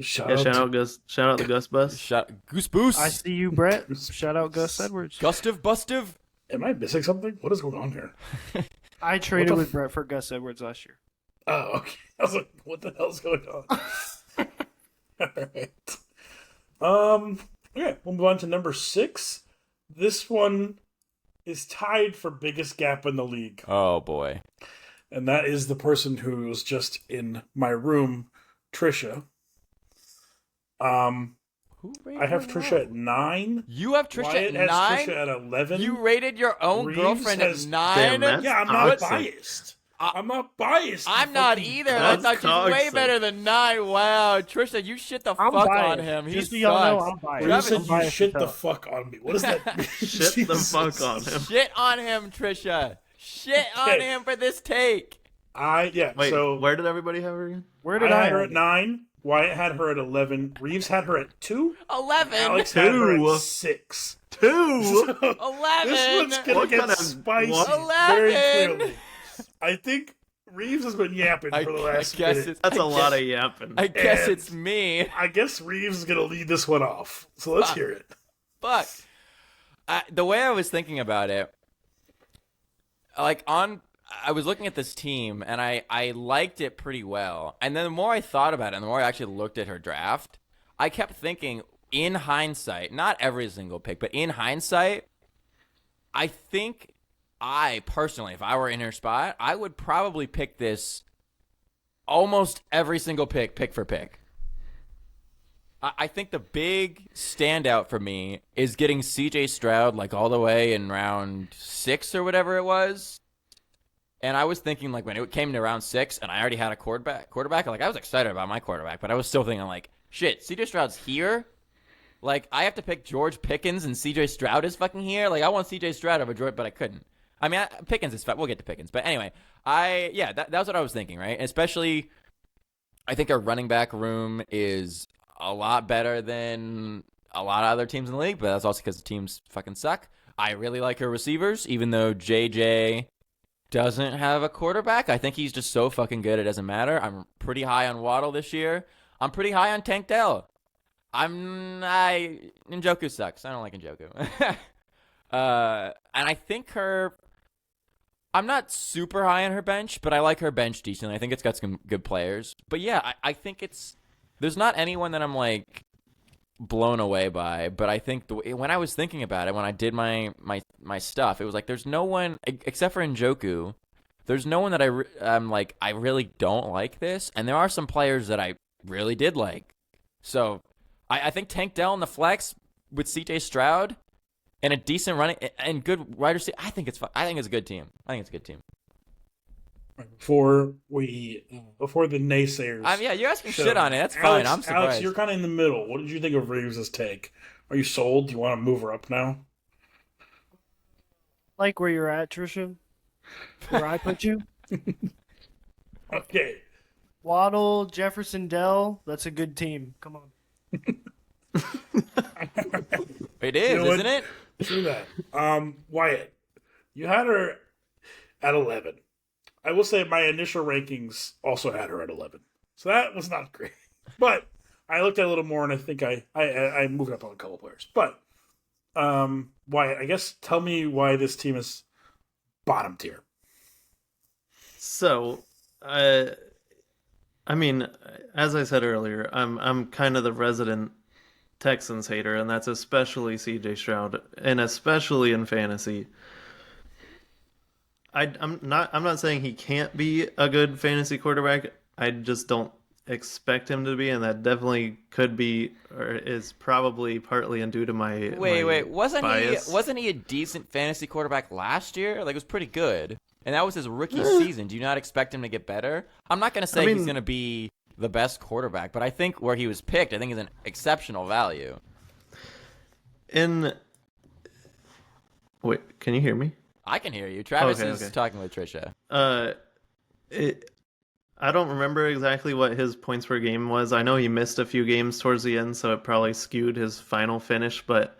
Shout Yeah, out shout to- out Gus. Shout out the Gus Bus. Goose Boost. I see you, Brett. Shout out Gus Edwards. Gustive Bustive. Am I missing something? What is going on here? I traded What the with Brett for Gus Edwards last year. Oh, okay. I was like, what the hell's going on? Alright. Okay, we'll move on to number 6. This one is tied for biggest gap in the league. Oh, boy. And that is the person who was just in my room, Trisha. I have Trisha at 9. You have Trisha Wyatt at has 9? Trisha at 11. You rated your own Reeves girlfriend has- at 9? Damn, that's Yeah, I'm not toxic. biased. I'm not biased. I'm you not fucking- either. I That's thought you way toxic. better than 9. Wow. Trisha, you shit the I'm fuck biased. on him. He Just so sucks. y'all know, I'm biased. You Travis, said I'm you biased shit as the hell. fuck on me. What does that mean? Shit the Jesus. fuck on him. Shit on him, Trisha. Shit on Okay. him for this take. Wait, so where did everybody have her again? Where did I I had her have at it? 9. Wyatt had her at 11. Reeves had her at 2. 11. Alex had her Two. at 6. 2. So, 11. this one's gonna What get kind of- spicy what? very 11. clearly. I think Reeves has been yapping for the last minute. That's a lot of yapping. I guess And- it's me. I guess Reeves is going to lead this one off. So let's hear it. Fuck. The way I was thinking about it, I was looking at this team and I liked it pretty well. And then the more I thought about it and the more I actually looked at her draft, I kept thinking, in hindsight, not every single pick, but in hindsight, I think I personally, if I were in her spot, I would probably pick this almost every single pick for pick. I think the big standout for me is getting CJ Stroud like all the way in round 6 or whatever it was. And I was thinking, like, when it came to round 6 and I already had a quarterback, like, I was excited about my quarterback, but I was still thinking, like, shit, CJ Stroud's here? Like, I have to pick George Pickens and CJ Stroud is fucking here? Like, I want CJ Stroud over George, but I couldn't. I mean, Pickens is fine. We'll get to Pickens. But anyway, that was what I was thinking, right? Especially, I think our running back room is a lot better than a lot of other teams in the league, but that's also because the teams fucking suck. I really like her receivers, even though JJ doesn't have a quarterback. I think he's just so fucking good it doesn't matter. I'm pretty high on Waddle this year. I'm pretty high on Tank Dell. Njoku sucks. I don't like Njoku. And I think I'm not super high on her bench, but I like her bench decently. I think it's got some good players. But yeah, I think there's not anyone that I'm like blown away by, but I think when I was thinking about it, when I did my stuff, it was like there's no one except for Njoku. There's no one that I'm like I really don't like this, and there are some players that I really did like. So I think Tank Dell in the flex with CJ Stroud and a decent running and good wide receiver. I think it's a good team. Before the naysayers. Yeah, you're asking shit on it. That's fine. I'm surprised. Alex, you're kind of in the middle. What did you think of Reeves' take? Are you sold? Do you want to move her up now? Like where you're at, Trisha? Where I put you? Okay. Waddle, Jefferson, Dell. That's a good team. Come on. It is, You know what? isn't it? True that. Wyatt, you had her at 11. I will say my initial rankings also had her at 11. So that was not great. But I looked at it a little more, and I think I moved up on a couple players. But Wyatt, I guess tell me why this team is bottom tier. So, I mean, as I said earlier, I'm kind of the resident Texans hater, and that's especially CJ Stroud, and especially in fantasy. I'm not saying he can't be a good fantasy quarterback. I just don't expect him to be, and that definitely could be or is probably partly due to my Wait, bias. wasn't he a decent fantasy quarterback last year? Like, it was pretty good. And that was his rookie season. Do you not expect him to get better? I'm not going to say he's going to be the best quarterback, but I think where he was picked, I think is an exceptional value. Wait, can you hear me? I can hear you. Travis Okay, is okay. talking with Trisha. I don't remember exactly what his points per game was. I know he missed a few games towards the end, so it probably skewed his final finish. But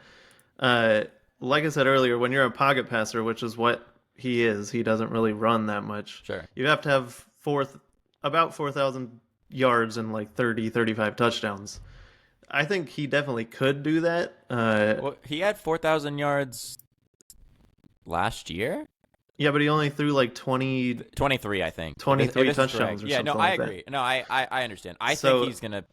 like I said earlier, when you're a pocket passer, which is what he is, he doesn't really run that much. Sure. You have to have about 4,000 yards and like 35 touchdowns. I think he definitely could do that. Well, he had 4,000 yards last year? Yeah, but he only threw like 23, I think. 23 This is touchdowns correct. or Yeah, something no, like I agree. that. No, I understand. I So- think he's going to...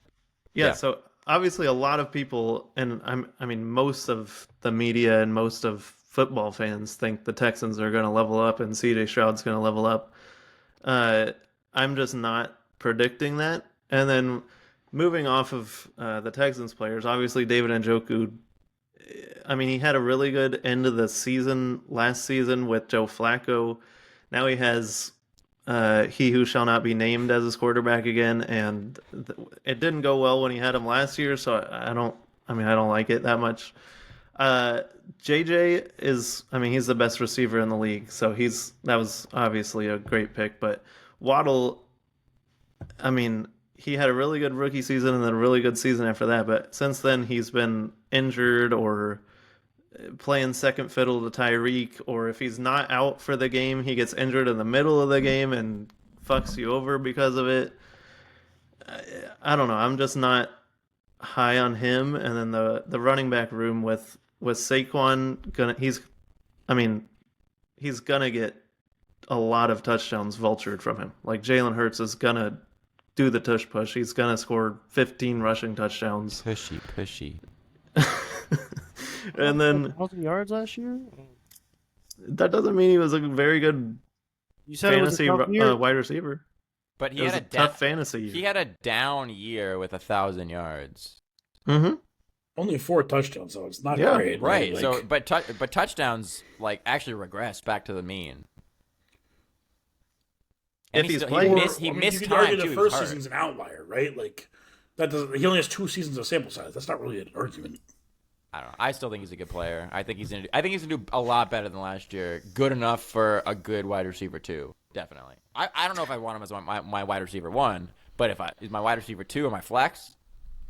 Yeah, so obviously a lot of people, and I mean most of the media and most of football fans think the Texans are going to level up and CJ Stroud's going to level up. I'm just not predicting that. And then moving off of the Texans players, obviously David Njoku, I mean, he had a really good end of the season last season with Joe Flacco. Now he has he who shall not be named as his quarterback again, and it didn't go well when he had him last year, so I don't like it that much. JJ is, I mean, he's the best receiver in the league, so that was obviously a great pick. But Waddle, I mean, he had a really good rookie season and then a really good season after that, but since then he's been injured or playing second fiddle to Tyreek, or if he's not out for the game, he gets injured in the middle of the game and fucks you over because of it. I don't know. I'm just not high on him. And then the running back room with Saquon he's gonna get a lot of touchdowns vultured from him. Like Jalen Hurts is gonna do the tush push. He's gonna score 15 rushing touchdowns. Pushy. And then 1,000 yards last year. that doesn't mean he was a very good You said it was fantasy a tough year. wide receiver. But It was a tough fantasy year. He had a down year with 1,000 yards. Mm-hmm. Only 4 touchdowns, so it's not Yeah, great. Right. Like, So, but touchdowns like actually regress back to the mean. And If he's still- playing- he you missed could time argue too. the He first was hurt. season's an outlier, right? Like that doesn't. He only has 2 seasons of sample size. That's not really an argument. I don't know. I still think he's a good player. I think he's gonna do a lot better than last year. Good enough for a good wide receiver 2. Definitely. I don't know if I want him as my wide receiver 1, but if he's my wide receiver 2 or my flex,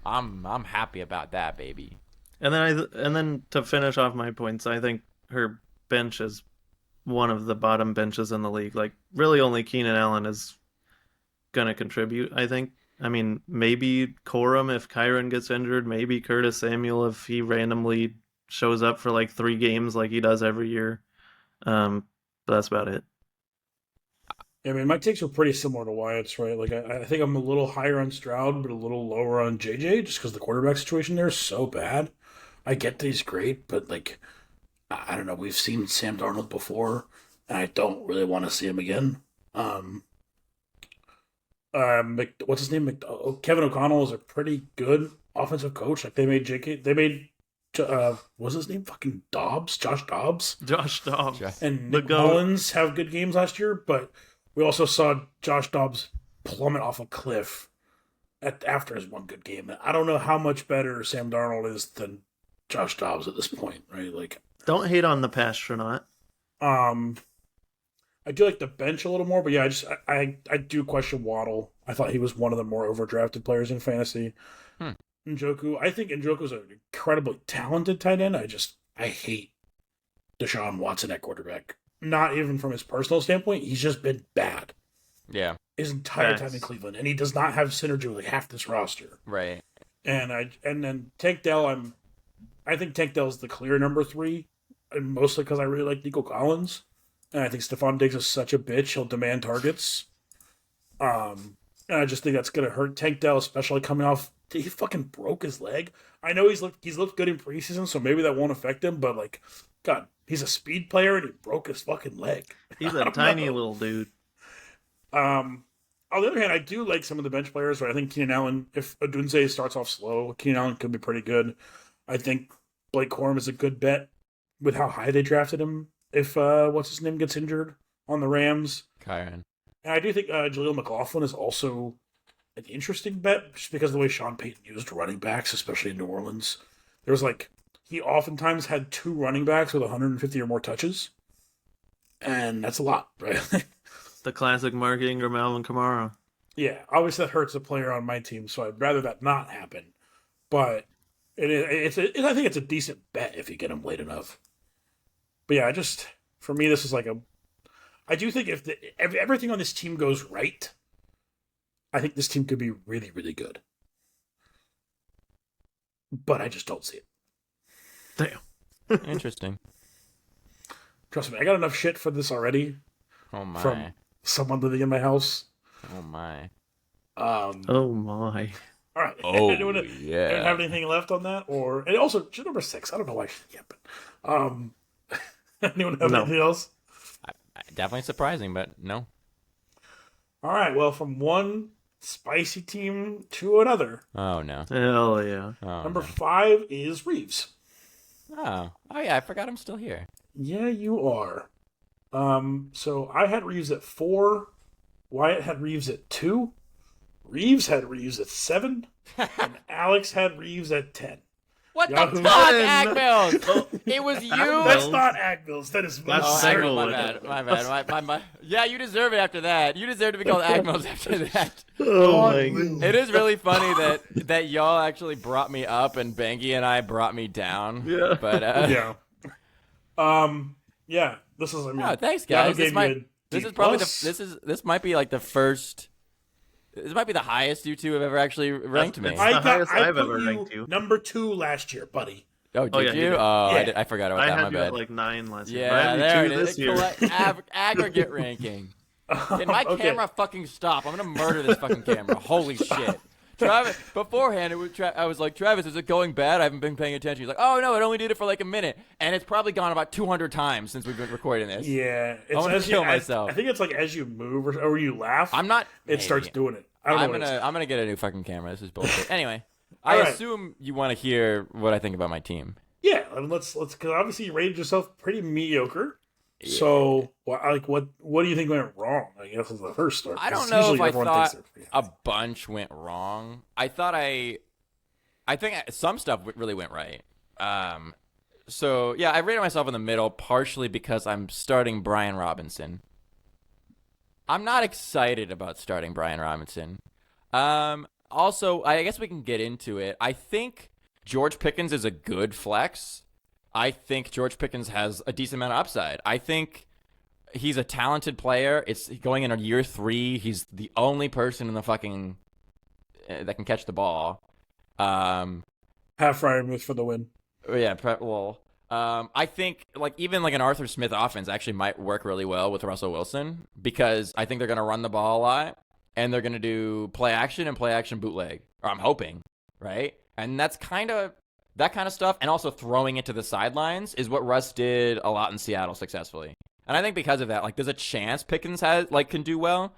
I'm happy about that, baby. And then to finish off my points, I think her bench is one of the bottom benches in the league. Like really, only Keenan Allen is gonna contribute. I think. I mean, maybe Corum if Kyron gets injured. Maybe Curtis Samuel if he randomly shows up for like 3 games like he does every year. But that's about it. I mean, my takes are pretty similar to Wyatt's, right? Like, I think I'm a little higher on Stroud, but a little lower on JJ, just because the quarterback situation there is so bad. I get that he's great, but like, I don't know. We've seen Sam Darnold before, and I don't really want to see him again. What's his name? Kevin O'Connell is a pretty good offensive coach. Like they made what's his name? Fucking Dobbs, Josh Dobbs, and The Nick GOAT. Mullins have good games last year, but we also saw Josh Dobbs plummet off a cliff after his one good game. I don't know how much better Sam Darnold is than Josh Dobbs at this point, right? Like, Don't hate on the astronaut. I do like the bench a little more, but yeah, I do question Waddle. I thought he was one of the more overdrafted players in fantasy. Njoku, I think Njoku's an incredibly talented tight end. I hate Deshaun Watson at quarterback. Not even from his personal standpoint, he's just been bad Yeah. his entire Yes. time in Cleveland, and he does not have synergy with like half this roster. Right. And then Tank Dell, I think Tank Dell's the clear number 3, and mostly because I really like Nico Collins, and I think Stephon Diggs is such a bitch; he'll demand targets. And I just think that's gonna hurt Tank Dell, especially coming off. He fucking broke his leg. I know he's looked good in preseason, so maybe that won't affect him. But like, God, he's a speed player and he broke his fucking leg. He's I a don't tiny know. little dude. On the other hand, I do like some of the bench players. But I think Keenan Allen, if Odunze starts off slow, Keenan Allen could be pretty good. I think Blake Corum is a good bet with how high they drafted him. If what's his name gets injured on the Rams, Kyron. and I do think Jaleel McLaughlin is also an interesting bet just because of the way Sean Payton used running backs, especially in New Orleans. There was he oftentimes had 2 running backs with 150 or more touches, and that's a lot, right? The classic Mark Ingram, Alvin Kamara. Yeah, obviously that hurts a player on my team, so I'd rather that not happen. But I think it's a decent bet if you get him late enough. But yeah, for me, this is I do think if everything on this team goes right, I think this team could be really, really good. But I just don't see it. Damn. Interesting. Trust me, I got enough shit for this already Oh my. from someone living in my house. Oh my. Oh my. All right. Oh, anyone yeah. have anything left on that? And also, just number 6. I don't know why she can't, but anyone have No. anything else? Definitely surprising, but no. All right. Well, from one spicy team to another. Oh no. Hell yeah. Oh, Number no. 5 is Reeves. Oh yeah, I forgot I'm still here. Yeah, you are. So I had Reeves at 4. Wyatt had Reeves at 2. Reeves had Reeves at 7. And Alex had Reeves at 10. What Yahoo. the fuck, Ten. Agmills? It was you. That's not Agmills. That is That's Oh, several. Agmills, my bad. My. Yeah, you deserve it after that. You deserve to be called Agmills after that. Oh my god. It is really funny that y'all actually brought me up and Bangy and I brought me down. Yeah. But Yeah. Yeah. This is, oh, thanks Yahoo guys. This gave might you This D is probably plus. this might be like the first. This might be the highest you two have ever actually ranked me. It's the highest I've put ever ranked you. number 2 last year, buddy. Oh, did yeah, you you? did. Oh, Yeah. I forgot about I that. My had you bad. at like 9 last year. Yeah, I there have it you 2 is. this year. Aggregate ranking. Can my Okay. camera fucking stop? I'm gonna murder this fucking camera. Holy shit. Travis, beforehand, I was like, Travis, is it going bad? I haven't been paying attention. He's like, oh no, it only did it for like a minute, and it's probably gone about 200 times since we've been recording this. Yeah, it's I'm gonna as kill you, myself. I think it's like as you move or you laugh, I'm not. it starts Hey, doing it. I don't know. I'm gonna get a new fucking camera. This is bullshit. Anyway, I All right. assume you want to hear what I think about my team. Yeah, I mean, let's because obviously you rated yourself pretty mediocre. So, what do you think went wrong? I guess is the first start. I don't 'cause know if usually I everyone thought thinks they're- a bunch went wrong. I think some stuff really went right. So yeah, I rated myself in the middle partially because I'm starting Brian Robinson. I'm not excited about starting Brian Robinson. Also, I guess we can get into it. I think George Pickens is a good flex. I think George Pickens has a decent amount of upside. I think he's a talented player. It's going in year 3. He's the only person in the fucking that can catch the ball. half Ryan Muth for the win. Yeah, I think even an Arthur Smith offense actually might work really well with Russell Wilson because I think they're going to run the ball a lot and they're going to do play action and play action bootleg. Or I'm hoping, right? And that's that kind of stuff, and also throwing it to the sidelines is what Russ did a lot in Seattle successfully. And I think because of that, there's a chance Pickens can do well.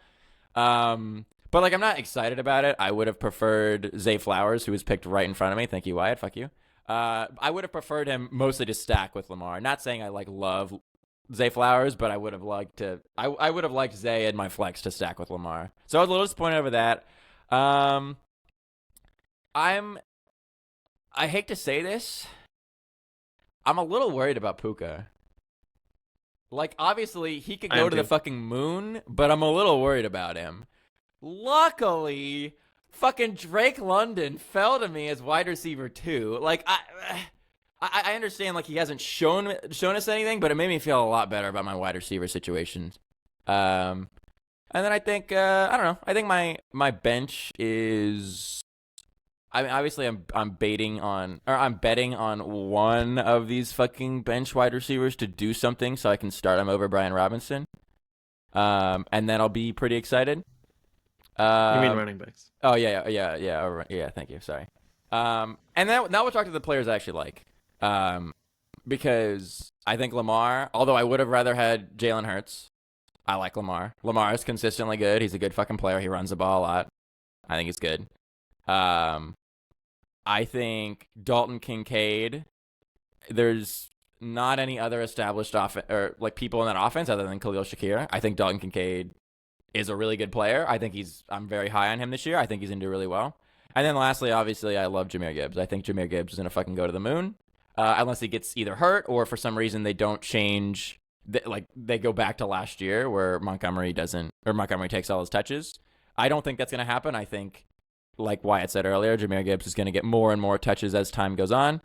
But I'm not excited about it. I would have preferred Zay Flowers, who was picked right in front of me. Thank you, Wyatt. Fuck you. I would have preferred him mostly to stack with Lamar. Not saying I love Zay Flowers, but I would have liked to. I would have liked Zay and my flex to stack with Lamar. So I was a little disappointed over that. I hate to say this. I'm a little worried about Puka. Obviously, he could go to the fucking moon, but I'm a little worried about him. Luckily, fucking Drake London fell to me as wide receiver 2. I understand he hasn't shown us anything, but it made me feel a lot better about my wide receiver situations. And then I think I don't know. I think my bench is. I mean, obviously, I'm betting on one of these fucking bench wide receivers to do something, so I can start him over Brian Robinson. And then I'll be pretty excited. You mean running backs? Oh yeah. Thank you. Sorry. And now we'll talk to the players I actually like. Because I think Lamar, although I would have rather had Jalen Hurts, I like Lamar. Lamar is consistently good. He's a good fucking player. He runs the ball a lot. I think he's good. I think Dalton Kincaid, there's not any other established people in that offense other than Khalil Shakir. I think Dalton Kincaid is a really good player. I'm very high on him this year. I think he's going to do really well. And then lastly, obviously, I love Jahmyr Gibbs. I think Jahmyr Gibbs is going to fucking go to the moon. Unless he gets either hurt or for some reason they don't change. They go back to last year where Montgomery takes all his touches. I don't think that's going to happen. I think, like Wyatt said earlier, Jahmyr Gibbs is going to get more and more touches as time goes on.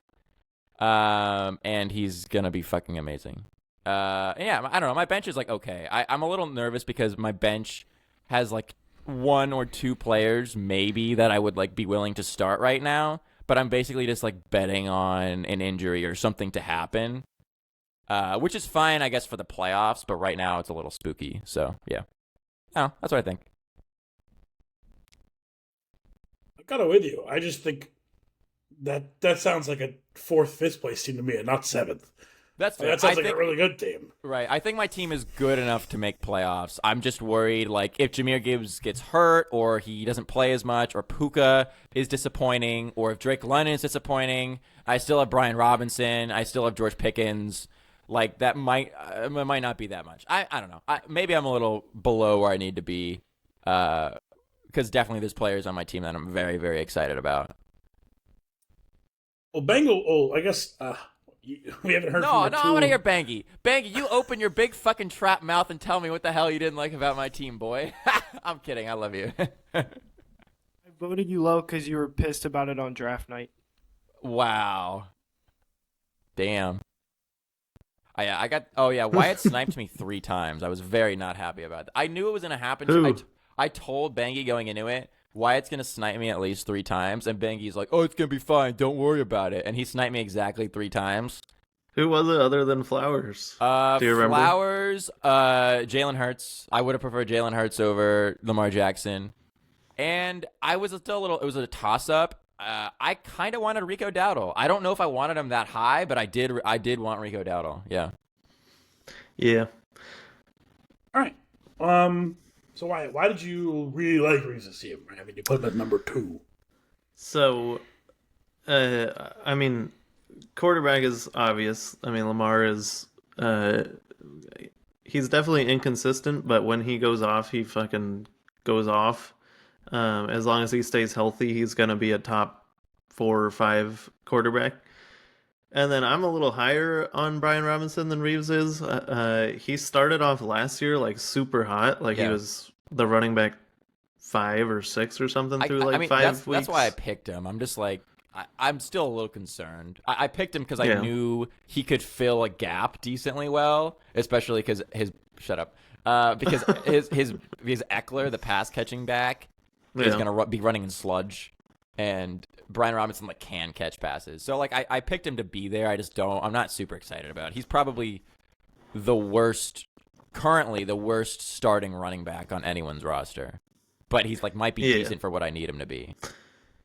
And he's going to be fucking amazing. Yeah, I don't know. My bench is okay. I'm a little nervous because my bench has 1 or 2 players maybe that I would be willing to start right now. But I'm basically just betting on an injury or something to happen. Which is fine, I guess, for the playoffs. But right now it's a little spooky. So, yeah. Oh, that's what I think. I'm kind of with you. I just think that sounds like a 4th, 5th place team to me, and not 7th. That's fair. That sounds like a really good team. Right. I think my team is good enough to make playoffs. I'm just worried, if Jahmyr Gibbs gets hurt or he doesn't play as much or Puka is disappointing or if Drake London is disappointing, I still have Brian Robinson. I still have George Pickens. That might not be that much. I don't know. Maybe I'm a little below where I need to be because definitely there's players on my team that I'm very, very excited about. Well, I guess... we haven't heard from No, I want to hear Bangy. Bangy, you open your big fucking trap mouth and tell me what the hell you didn't like about my team, boy. I'm kidding. I love you. I voted you low because you were pissed about it on draft night. Wow. Damn. I got. Oh yeah, Wyatt sniped me 3 times. I was very not happy about that. I knew it was gonna happen. Who? I told Bengi going into it, Wyatt's gonna snipe me at least 3 times, and Bengi's like, "Oh, it's gonna be fine. Don't worry about it." And he sniped me exactly 3 times. Who was it other than Flowers? Do you remember? Flowers, Jalen Hurts. I would have preferred Jalen Hurts over Lamar Jackson. And I was still a little. It was a toss-up. I kind of wanted Rico Dowdle. I don't know if I wanted him that high, but I did. I did want Rico Dowdle. Yeah. Yeah. All right. So why did you really like Reeves this year? I mean, you put him at number 2. So, I mean, quarterback is obvious. I mean, Lamar is. He's definitely inconsistent, but when he goes off, he fucking goes off. As long as he stays healthy, he's going to be a top 4 or 5 quarterback. And then I'm a little higher on Brian Robinson than Reeves is. He started off last year like super hot. Like he was the running back 5 or 6 or something through 5 weeks. That's why I picked him. I'm just like, I'm still a little concerned. I picked him because I knew he could fill a gap decently well, especially because because his Eckler, the pass catching back, is going to be running in sludge, and Brian Robinson can catch passes. So I picked him to be there. I'm not super excited about it. He's probably currently the worst starting running back on anyone's roster, but he's might be decent for what I need him to be.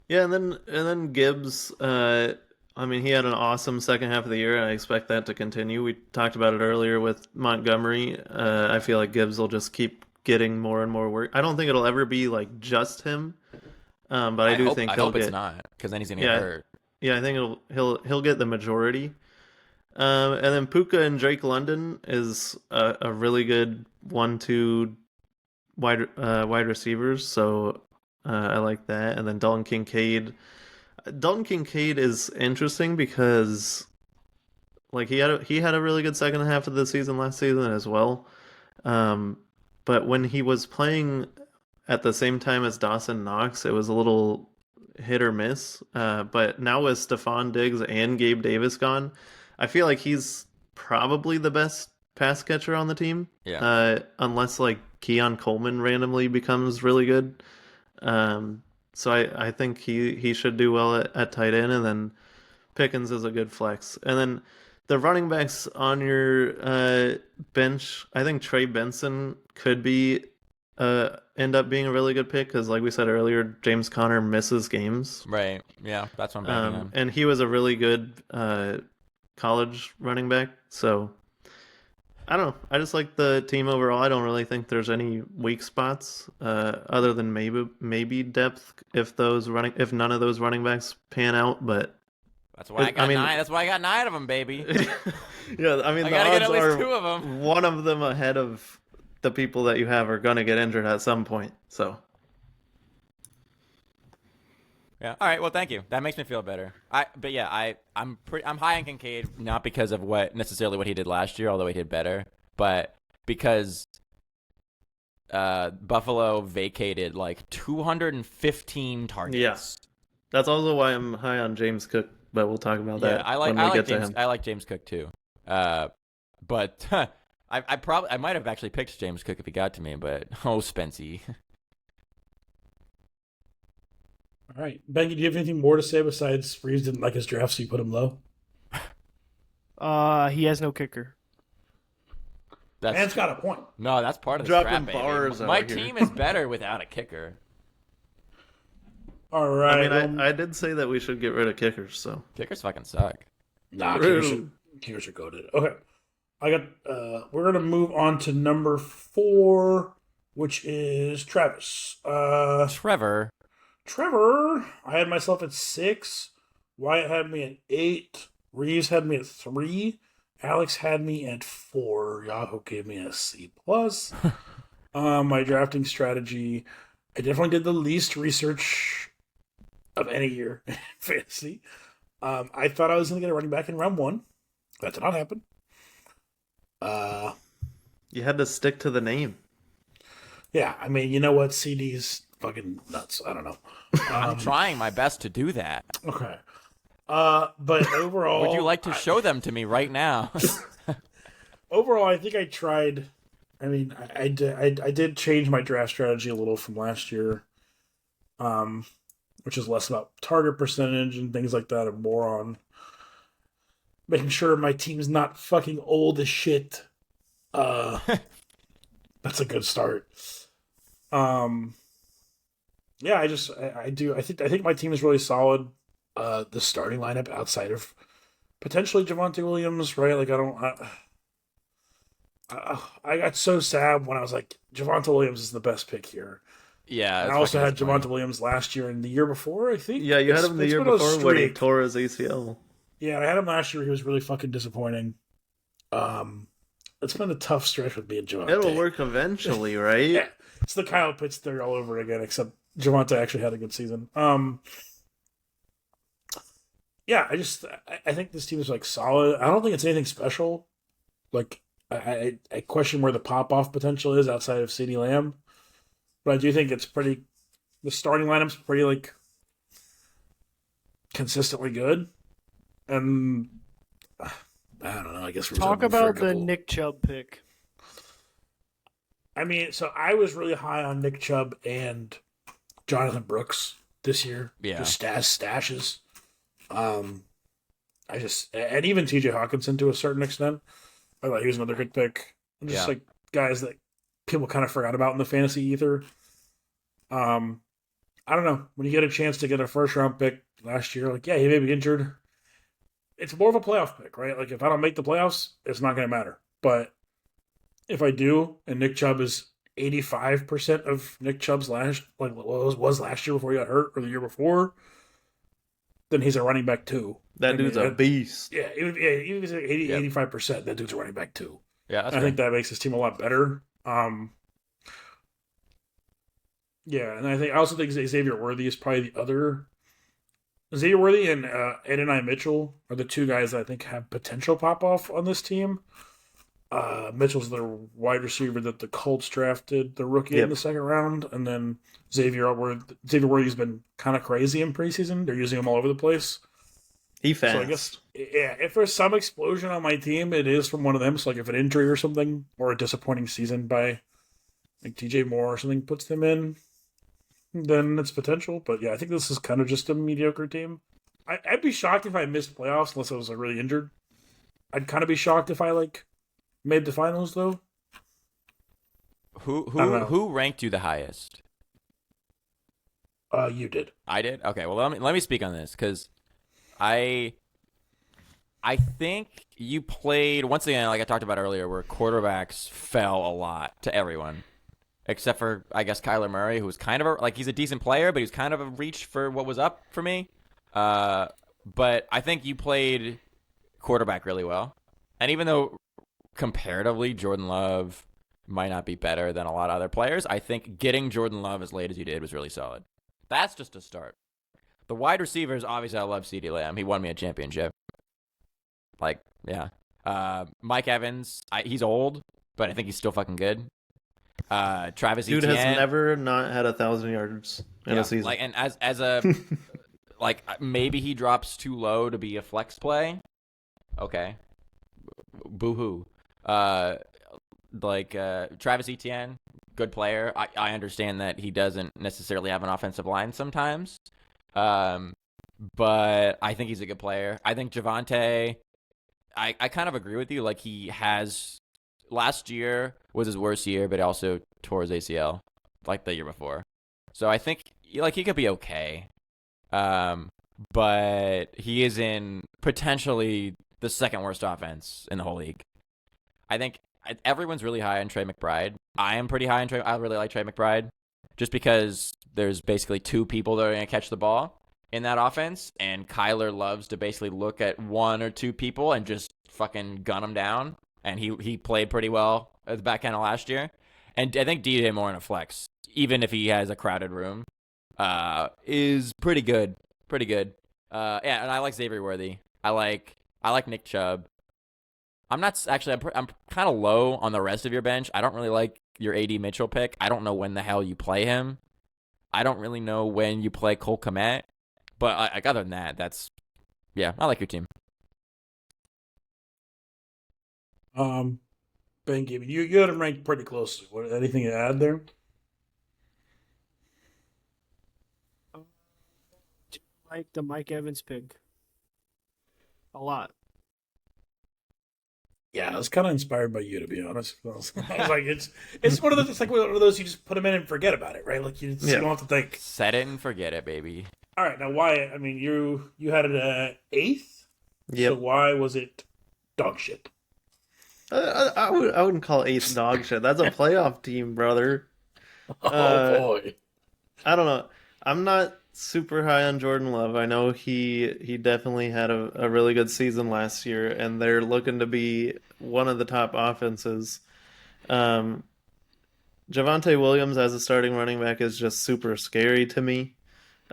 Yeah, and then Gibbs. I mean, he had an awesome second half of the year, and I expect that to continue. We talked about it earlier with Montgomery. I feel like Gibbs will just keep getting more and more work. I don't think it'll ever be like just him, but I hope it's not, because then he's gonna get hurt. Yeah, I think he'll get the majority. And then Puka and Drake London is a really good 1-2 wide receivers. So I like that. And then Dalton Kincaid. Dalton Kincaid is interesting because he had a really good second half of the season last season as well. But when he was playing at the same time as Dawson Knox, it was a little hit or miss. But now with Stephon Diggs and Gabe Davis gone, I feel like he's probably the best pass catcher on the team. Yeah. Unless Keon Coleman randomly becomes really good. So I think he should do well at tight end, and then Pickens is a good flex. And then the running backs on your bench, I think Trey Benson could end up being a really good pick because, like we said earlier, James Conner misses games. Right. Yeah, that's what I'm betting on. And he was a really good college running back. So I don't know. I just like the team overall. I don't really think there's any weak spots other than maybe depth if none of those running backs pan out. But that's why I got 9. That's why I got 9 of them, baby. Yeah, I mean, I the gotta odds get at least are 2 of them. one of them ahead of the people that you have are gonna get injured at some point. So. Yeah. All right. Well, thank you. That makes me feel better. I'm high on Kincaid, not because of necessarily what he did last year, although he did better, but because Buffalo vacated 215 targets. Yeah. That's also why I'm high on James Cook, but we'll talk about that. I like James Cook too. But I might have actually picked James Cook if he got to me, but Spency. All right. Bengi, do you have anything more to say besides Reeves didn't like his draft, so you put him low? He has no kicker. Man's got a point. No, that's part of the Dropping scrap, bars baby. My out here. team is better without a kicker. All right. I mean, I did say that we should get rid of kickers, so. Kickers fucking suck. Nah, kickers are goated. Okay. We're going to move on to number 4, which is Travis. Trevor, I had myself at 6. Wyatt had me at 8. Reeves had me at 3. Alex had me at 4. Yahoo gave me a C+. My drafting strategy, I definitely did the least research of any year in fantasy. I thought I was going to get a running back in round 1. That did not happen. You had to stick to the name. Yeah, I mean, you know what? CD's fucking nuts. I don't know. I'm trying my best to do that. Okay. But overall... Would you like to show them to me right now? overall, I think I tried. I mean, I did change my draft strategy a little from last year, um, which is less about target percentage and things like that, and more on making sure my team's not fucking old as shit. Uh, that's a good start. Um, yeah, I do I think my team is really solid. The starting lineup outside of potentially Javonte Williams, right? Like I got so sad when I was like, Javonte Williams is the best pick here. Yeah, And I it's also fucking had Javonte disappointing. Williams last year and the year before, I think. Yeah, you had him the It's year been a before when he streak. tore his ACL. Yeah, I had him last year. He was really fucking disappointing. Um, it's been a tough stretch with me and Javonte. It'll work eventually, right? Yeah, it's the Kyle Pitts theory all over again, except Javonte actually had a good season. Yeah, I think this team is like solid. I don't think it's anything special. Like I question where the pop off potential is outside of CeeDee Lamb, but I do think it's pretty. The starting lineup's pretty like consistently good, and I don't know. I guess we're Talk hoping for a about the couple- Nick Chubb pick. I mean, so I was really high on Nick Chubb and Jonathan Brooks this year. Yeah. Just stashes. And even TJ Hawkinson to a certain extent. I thought he was another good pick. Just Yeah. like guys that people kind of forgot about in the fantasy ether. I don't know. When you get a chance to get a first round pick last year, like, yeah, he may be injured. It's more of a playoff pick, right? Like, if I don't make the playoffs, it's not going to matter. But if I do, and Nick Chubb is 85% of Nick Chubb's last, like, was last year before he got hurt, or the year before, then he's a running back too. That dude's a beast. Yeah, even if he's like 80, Yep. 85%, that dude's a running back too. Yeah, that's I right. think that makes his team a lot better. Yeah, and I also think Xavier Worthy is probably the other. Xavier Worthy and Adonai Mitchell are the two guys that I think have potential pop off on this team. Mitchell's the wide receiver that the Colts drafted, the rookie in the second round, and then Xavier Worthy's been kind of crazy in preseason. They're using him all over the place. He fast. So I guess, yeah, if there's some explosion on my team, it is from one of them. So like if an injury or something, or a disappointing season by like DJ Moore or something puts them in, then it's potential. But yeah, I think this is kind of just a mediocre team. I'd be shocked if I missed playoffs unless I was like really injured. I'd kind of be shocked if I like made the finals though. I don't know. Who ranked you the highest? You did. I did. Okay. Well, let me speak on this because I think you played once again, like I talked about earlier, where quarterbacks fell a lot to everyone, except for I guess Kyler Murray, who was kind of he's a decent player, but he's kind of a reach for what was up for me. But I think you played quarterback really well, and even though comparatively Jordan Love might not be better than a lot of other players, I think getting Jordan Love as late as you did was really solid. That's just a start. The wide receivers, obviously, I love CeeDee Lamb. He won me a championship. Like, yeah. Mike Evans, he's old, but I think he's still fucking good. Travis Dude Etienne has never not had 1,000 yards in a season. Like, and as a like maybe he drops too low to be a flex play. Okay. Boo-hoo. Travis Etienne, good player. I understand that he doesn't necessarily have an offensive line sometimes. But I think he's a good player. I think Javonte, I kind of agree with you. Like, he has, last year was his worst year, but he also tore his ACL like the year before. So I think like he could be okay. But he is in potentially the second worst offense in the whole league. I think everyone's really high on Trey McBride. I am pretty high on Trey. I really like Trey McBride just because there's basically two people that are going to catch the ball in that offense, and Kyler loves to basically look at one or two people and just fucking gun them down, and he played pretty well at the back end of last year. And I think DJ Moore in a flex, even if he has a crowded room, is pretty good. Pretty good. Yeah, and I like Xavier Worthy. I like Nick Chubb. I'm kind of low on the rest of your bench. I don't really like your AD Mitchell pick. I don't know when the hell you play him. I don't really know when you play Cole Kmet. But other than that, I like your team. Ben gave you had him ranked pretty closely. What anything to add there? Like the Mike Evans pick. A lot. Yeah, I was kind of inspired by you, to be honest. I was like, it's one of those. It's like one of those you just put them in and forget about it, right? Like you don't have to think. Set it and forget it, baby. All right, now why? I mean, you had it at 8th. Yep. So why was it dog shit? I wouldn't call eighth dog shit. That's a playoff team, brother. Oh boy. I don't know. I'm not super high on Jordan Love. I know he definitely had a really good season last year, and they're looking to be one of the top offenses. Javonte Williams as a starting running back is just super scary to me.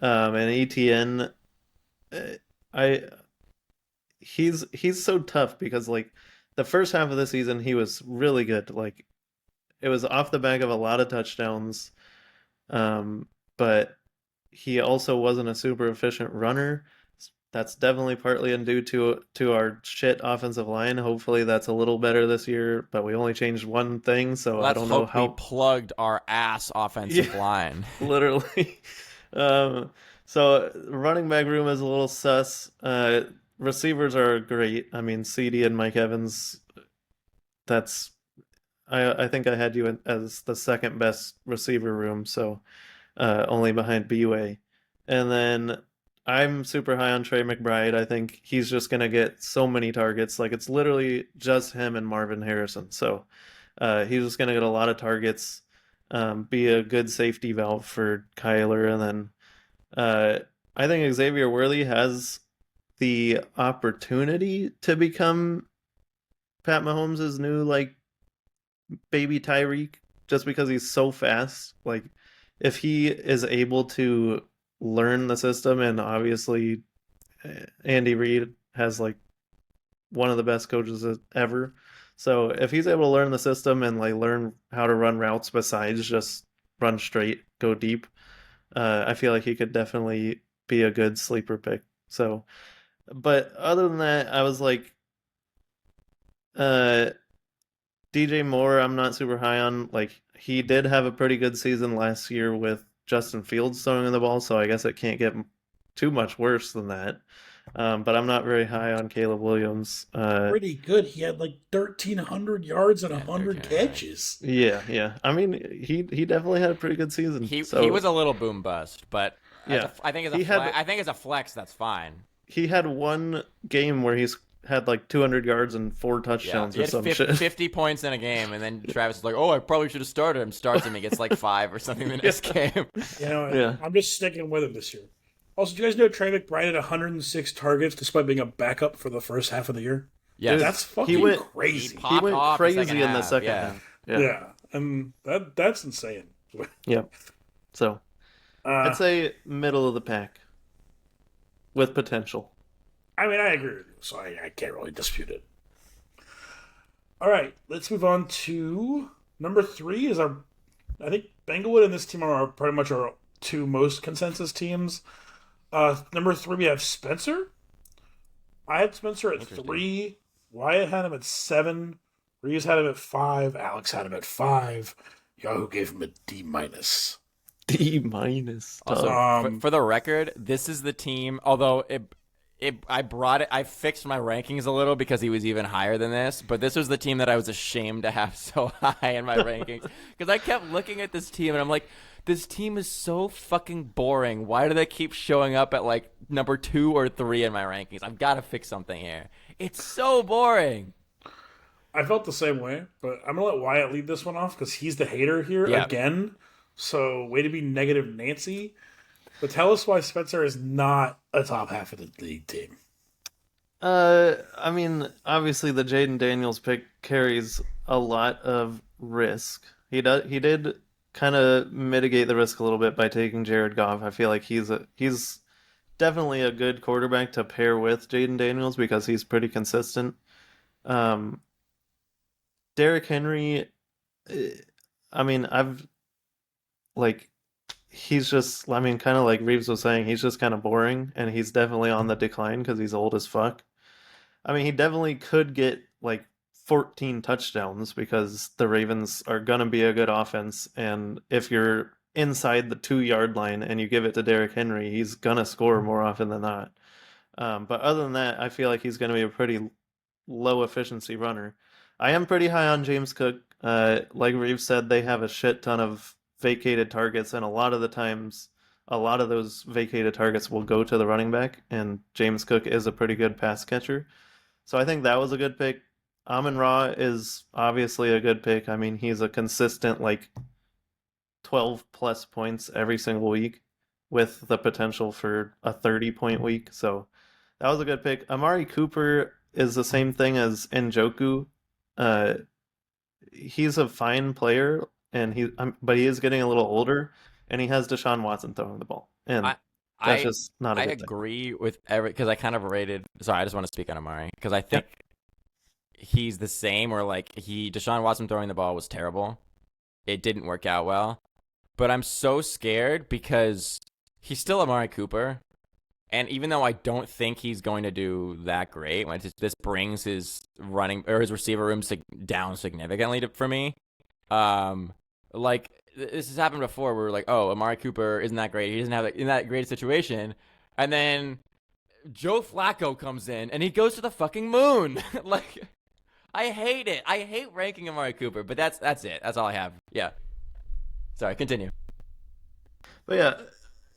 And ETN, he's so tough because like the first half of the season he was really good. Like it was off the back of a lot of touchdowns, but he also wasn't a super efficient runner. That's definitely partly due to our shit offensive line. Hopefully that's a little better this year, but we only changed one thing, so I Let's don't know hope we plugged our ass offensive line. literally. So running back room is a little sus. Receivers are great. I mean, CD and Mike Evans. That's I think I had you as the second best receiver room, so only behind B-Way. And then I'm super high on Trey McBride. I think he's just gonna get so many targets. Like it's literally just him and Marvin Harrison. So he's just gonna get a lot of targets. Be a good safety valve for Kyler, and then I think Xavier Worthy has the opportunity to become Pat Mahomes' new like baby Tyreek, just because he's so fast. Like if he is able to learn the system, and obviously Andy Reid has like one of the best coaches ever. So if he's able to learn the system and like learn how to run routes besides just run straight, go deep, I feel like he could definitely be a good sleeper pick. So, but other than that, I was like, DJ Moore, I'm not super high on. Like he did have a pretty good season last year with Justin Fields throwing the ball, so I guess it can't get too much worse than that. But I'm not very high on Caleb Williams. Pretty good. He had like 1,300 yards and 100 catches. Yeah. I mean, he definitely had a pretty good season. He was a little boom bust, but yeah, I think as a flex, that's fine. He had one game where he's had like 200 yards and 4 touchdowns or some shit. 50 points in a game, and then Travis is like, "Oh, I probably should have started him." Starts him, he gets like 5 or something the next game. I'm just sticking with him this year. Also, do you guys know Trey McBride had 106 targets despite being a backup for the first half of the year? Yeah, that's fucking crazy. He went crazy in the second half. Yeah, and that's insane. Yeah. So I'd say middle of the pack with potential. I mean, I agree with you, so I can't really dispute it. All right, let's move on to number 3. Is I think Banglewood and this team are pretty much our 2 most consensus teams. Number 3, we have Spencer. I had Spencer at 3. Wyatt had him at 7. Reeves had him at 5. Alex had him at 5. Yahoo gave him a D-. D-. Also, for the record, this is the team. Although I fixed my rankings a little because he was even higher than this. But this was the team that I was ashamed to have so high in my rankings because I kept looking at this team and I'm like, this team is so fucking boring. Why do they keep showing up at like number 2 or 3 in my rankings? I've got to fix something here. It's so boring. I felt the same way, but I'm going to let Wyatt lead this one off because he's the hater here again. So, way to be negative Nancy. But tell us why Spencer is not a top half of the league team. I mean, obviously the Jaden Daniels pick carries a lot of risk. He did kind of mitigate the risk a little bit by taking Jared Goff. I feel like he's definitely a good quarterback to pair with Jaden Daniels because he's pretty consistent. Derrick Henry, I mean, he's just, I mean, kind of like Reeves was saying, he's just kind of boring, and he's definitely on the decline because he's old as fuck. I mean, he definitely could get like 14 touchdowns because the Ravens are going to be a good offense. And if you're inside the 2 yard line and you give it to Derrick Henry, he's going to score more often than not. But other than that, I feel like he's going to be a pretty low efficiency runner. I am pretty high on James Cook. Like Reeves said, they have a shit ton of vacated targets, and a lot of the times, a lot of those vacated targets will go to the running back, and James Cook is a pretty good pass catcher. So I think that was a good pick. Amon-Ra is obviously a good pick. I mean, he's a consistent, like, 12 plus points every single week with the potential for a 30-point week. So that was a good pick. Amari Cooper is the same thing as Njoku. He's a fine player, and but he is getting a little older, and he has Deshaun Watson throwing the ball, and I that's I just not a I good thing. agree with every because I kind of rated. Sorry, I just want to speak on Amari because I think he's the same. Or like Deshaun Watson throwing the ball was terrible. It didn't work out well, but I'm so scared because he's still Amari Cooper. And even though I don't think he's going to do that great, when this brings his running or his receiver room down significantly for me. Like this has happened before, where we're like, oh, Amari Cooper isn't that great. He doesn't have in that great situation, and then Joe Flacco comes in and he goes to the fucking moon. Like, I hate it. I hate ranking Amari Cooper, but that's it. That's all I have. Yeah. Sorry, continue. But yeah,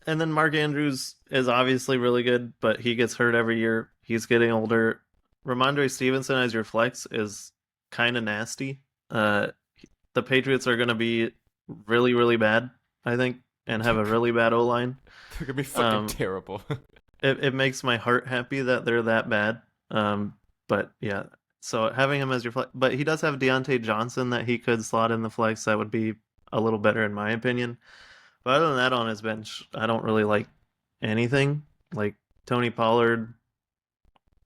and then Mark Andrews is obviously really good, but he gets hurt every year. He's getting older. Ramondre Stevenson as your flex is kind of nasty. The Patriots are going to be really, really bad, I think, and have a really bad O-line. They're going to be fucking terrible. It makes my heart happy that they're that bad. But yeah, so having him as your flex, but he does have Deontay Johnson that he could slot in the flex. That would be a little better in my opinion. But other than that, on his bench, I don't really like anything. Like, Tony Pollard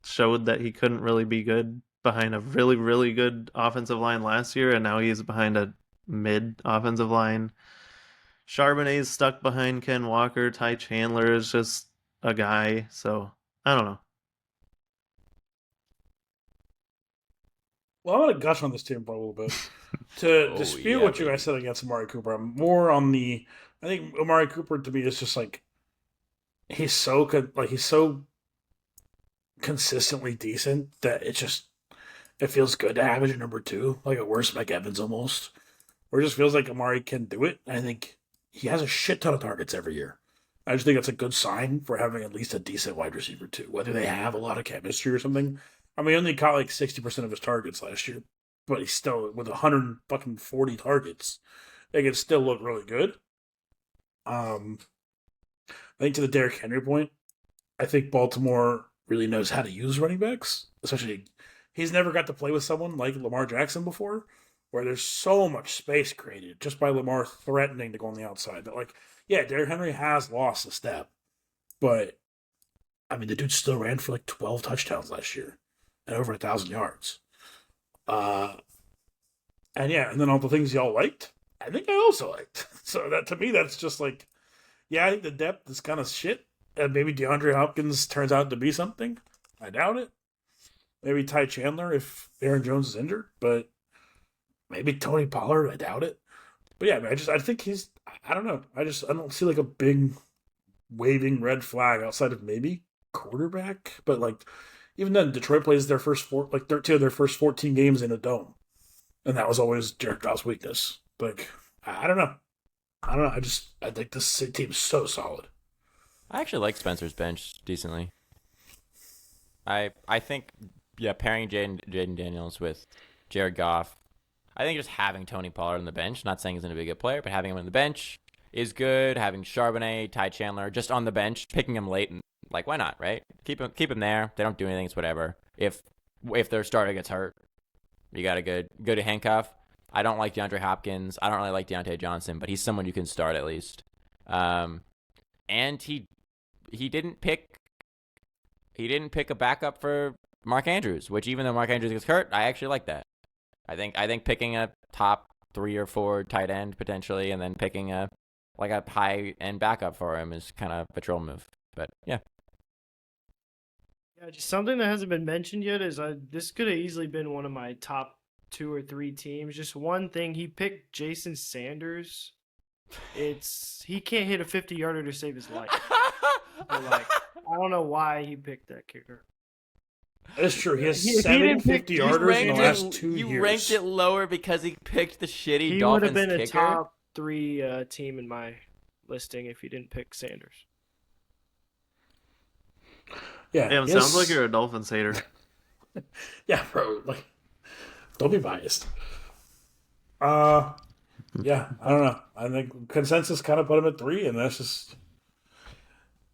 showed that he couldn't really be good behind a really, really good offensive line last year, and now he's behind a mid offensive line. Charbonnet's stuck behind Ken Walker. Ty Chandler is just a guy, so I don't know. Well, I'm going to gush on this team for a little bit. To dispute what you guys said against Amari Cooper, I'm more on the... I think Amari Cooper, to me, is just like... He's so consistently decent that it feels good to have it at number 2. Like a worse Mike Evans almost. Or it just feels like Amari can do it. I think he has a shit ton of targets every year. I just think that's a good sign for having at least a decent wide receiver, too. Whether they have a lot of chemistry or something... I mean, he only caught like 60% of his targets last year, but he's still with 140 targets. They can still look really good. I think to the Derrick Henry point, I think Baltimore really knows how to use running backs. Especially, he's never got to play with someone like Lamar Jackson before, where there's so much space created just by Lamar threatening to go on the outside. That Derrick Henry has lost a step, but I mean, the dude still ran for like 12 touchdowns last year. And over 1,000 yards. And then all the things y'all liked, I think I also liked. So that to me, that's just like, I think the depth is kind of shit. And maybe DeAndre Hopkins turns out to be something. I doubt it. Maybe Ty Chandler if Aaron Jones is injured, but maybe Tony Pollard, I doubt it. But yeah, I think I don't know. I don't see like a big waving red flag outside of maybe quarterback, but like, even then, Detroit plays their first 13 of their first 14 games in a dome. And that was always Jared Goff's weakness. Like, I don't know. I think this team's so solid. I actually like Spencer's bench decently. I think, pairing Jaden Daniels with Jared Goff, I think just having Tony Pollard on the bench, not saying he's going to be a good player, but having him on the bench is good. Having Charbonnet, Ty Chandler just on the bench, picking him late and like, why not, right? Keep him there. They don't do anything. It's whatever. If their starter gets hurt, you got a good handcuff. I don't like DeAndre Hopkins. I don't really like Deontay Johnson, but he's someone you can start at least. And he didn't pick a backup for Mark Andrews, which even though Mark Andrews gets hurt, I actually like that. I think picking a top 3 or 4 tight end potentially, and then picking a high end backup for him is kind of a troll move. But yeah. Yeah, just something that hasn't been mentioned yet is this could have easily been one of my top 2 or 3 teams. Just one thing, he picked Jason Sanders. He can't hit a 50-yarder to save his life. So, like, I don't know why he picked that kicker. That's true. He has He 7 didn't pick- 50-yarders in the last 2 years. You ranked it lower because he picked the shitty He would Dolphins have been a kicker. top 3 team in my listing if he didn't pick Sanders. Yeah, Damn, he has- sounds like you're a Dolphins hater. Yeah, bro. Like, don't be biased. Yeah, I don't know. I think consensus kind of put him at 3, and that's just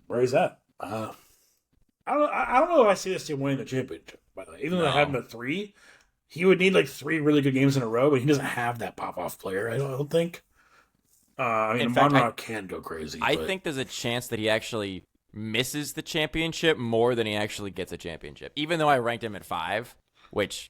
where he's at. I don't know if I see this team winning the championship. By the way, even though I have him at 3, he would need like 3 really good games in a row, but he doesn't have that pop-off player. I don't think. I mean, In fact, Monroe can go crazy. I but... think there's a chance that he actually misses the championship more than he actually gets a championship. Even though I ranked him at 5, which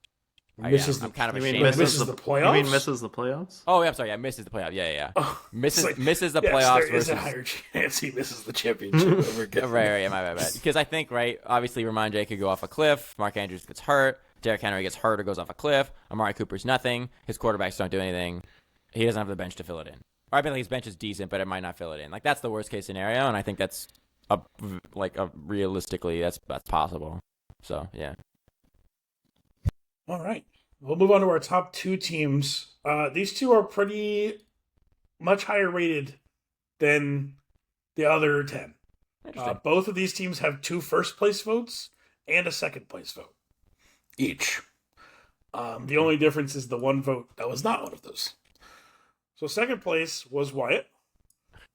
Misses I'm kind of You mean ashamed. misses the playoffs? You mean misses the playoffs? Oh, yeah, I'm sorry. Yeah, misses the playoff. Yeah. Oh, Misses it's like- misses the yes, playoffs there is versus a higher chance he misses the championship over again. right. My bad. Because I think obviously Ramon J could go off a cliff. Mark Andrews gets hurt. Derrick Henry gets hurt or goes off a cliff. Amari Cooper's nothing. His quarterbacks don't do anything. He doesn't have the bench to fill it in. Or I think his bench is decent, but it might not fill it in. Like that's the worst case scenario, and I think that's realistically that's possible. So yeah. All right. We'll move on to our top 2 teams. These 2 are pretty much higher rated than the other 10. Interesting. Both of these teams have 2 first-place votes and a second-place vote each. The only difference is the 1 vote that was not one of those. So second place was Wyatt.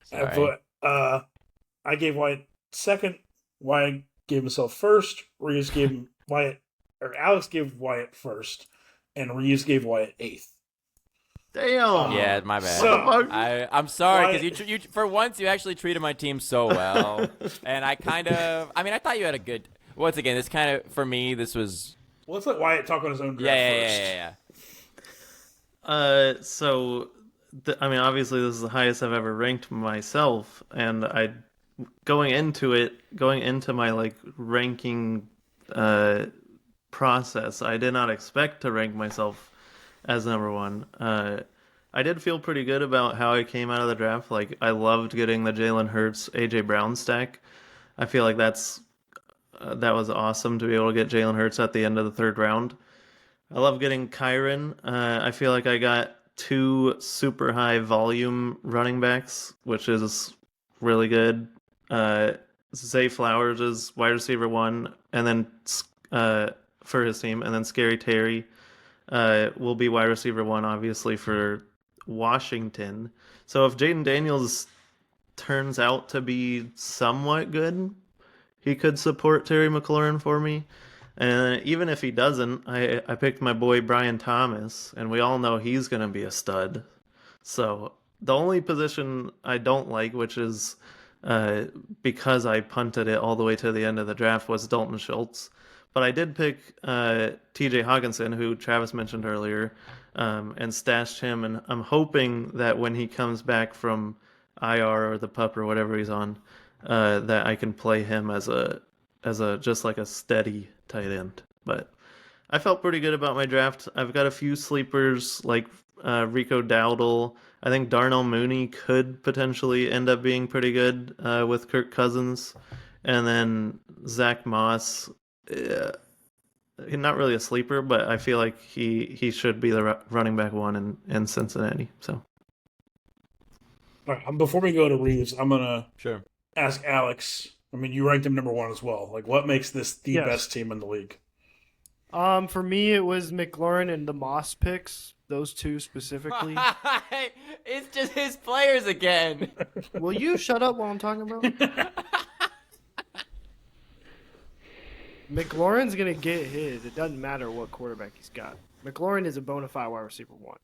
Sorry. I gave Wyatt second. Wyatt gave himself first. Reeves gave Wyatt, or Alex gave Wyatt first, and Reeves gave Wyatt 8th. Damn. Yeah, my bad. So- I'm sorry Why- because you for once you actually treated my team so well, and I thought you had a good. Once again, this kind of for me this was Well, let's let Wyatt talk on his own draft first. yeah. So, I mean, obviously, this is the highest I've ever ranked myself, and going into my like ranking process, I did not expect to rank myself as number 1. I did feel pretty good about how I came out of the draft. Like, I loved getting the Jalen Hurts, AJ Brown stack. I feel like that was awesome to be able to get Jalen Hurts at the end of the 3rd round. I love getting Kyron. I feel like I got 2 super high volume running backs, which is really good. Zay Flowers is wide receiver 1, and then for his team, and then Scary Terry will be wide receiver 1, obviously, for Washington. So if Jaden Daniels turns out to be somewhat good, he could support Terry McLaurin for me. And even if he doesn't, I picked my boy Brian Thomas, and we all know he's going to be a stud. So the only position I don't like, which is because I punted it all the way to the end of the draft, was Dalton Schultz. But I did pick TJ Hawkinson, who Travis mentioned earlier, and stashed him. And I'm hoping that when he comes back from IR or the pup or whatever he's on, that I can play him as a just like a steady tight end. But I felt pretty good about my draft. I've got a few sleepers like Rico Dowdle. I think Darnell Mooney could potentially end up being pretty good with Kirk Cousins. And then Zach Moss, not really a sleeper, but I feel like he should be the running back 1 in Cincinnati. So, All right, before we go to Reeves, I'm going to Sure. ask Alex. I mean, you ranked him number 1 as well. Like, what makes this the Yes. best team in the league? For me, it was McLaurin and the Moss picks. Those 2 specifically. It's just his players again. Will you shut up while I'm talking about? McLaurin's gonna get his. It doesn't matter what quarterback he's got. McLaurin is a bona fide wide receiver 1.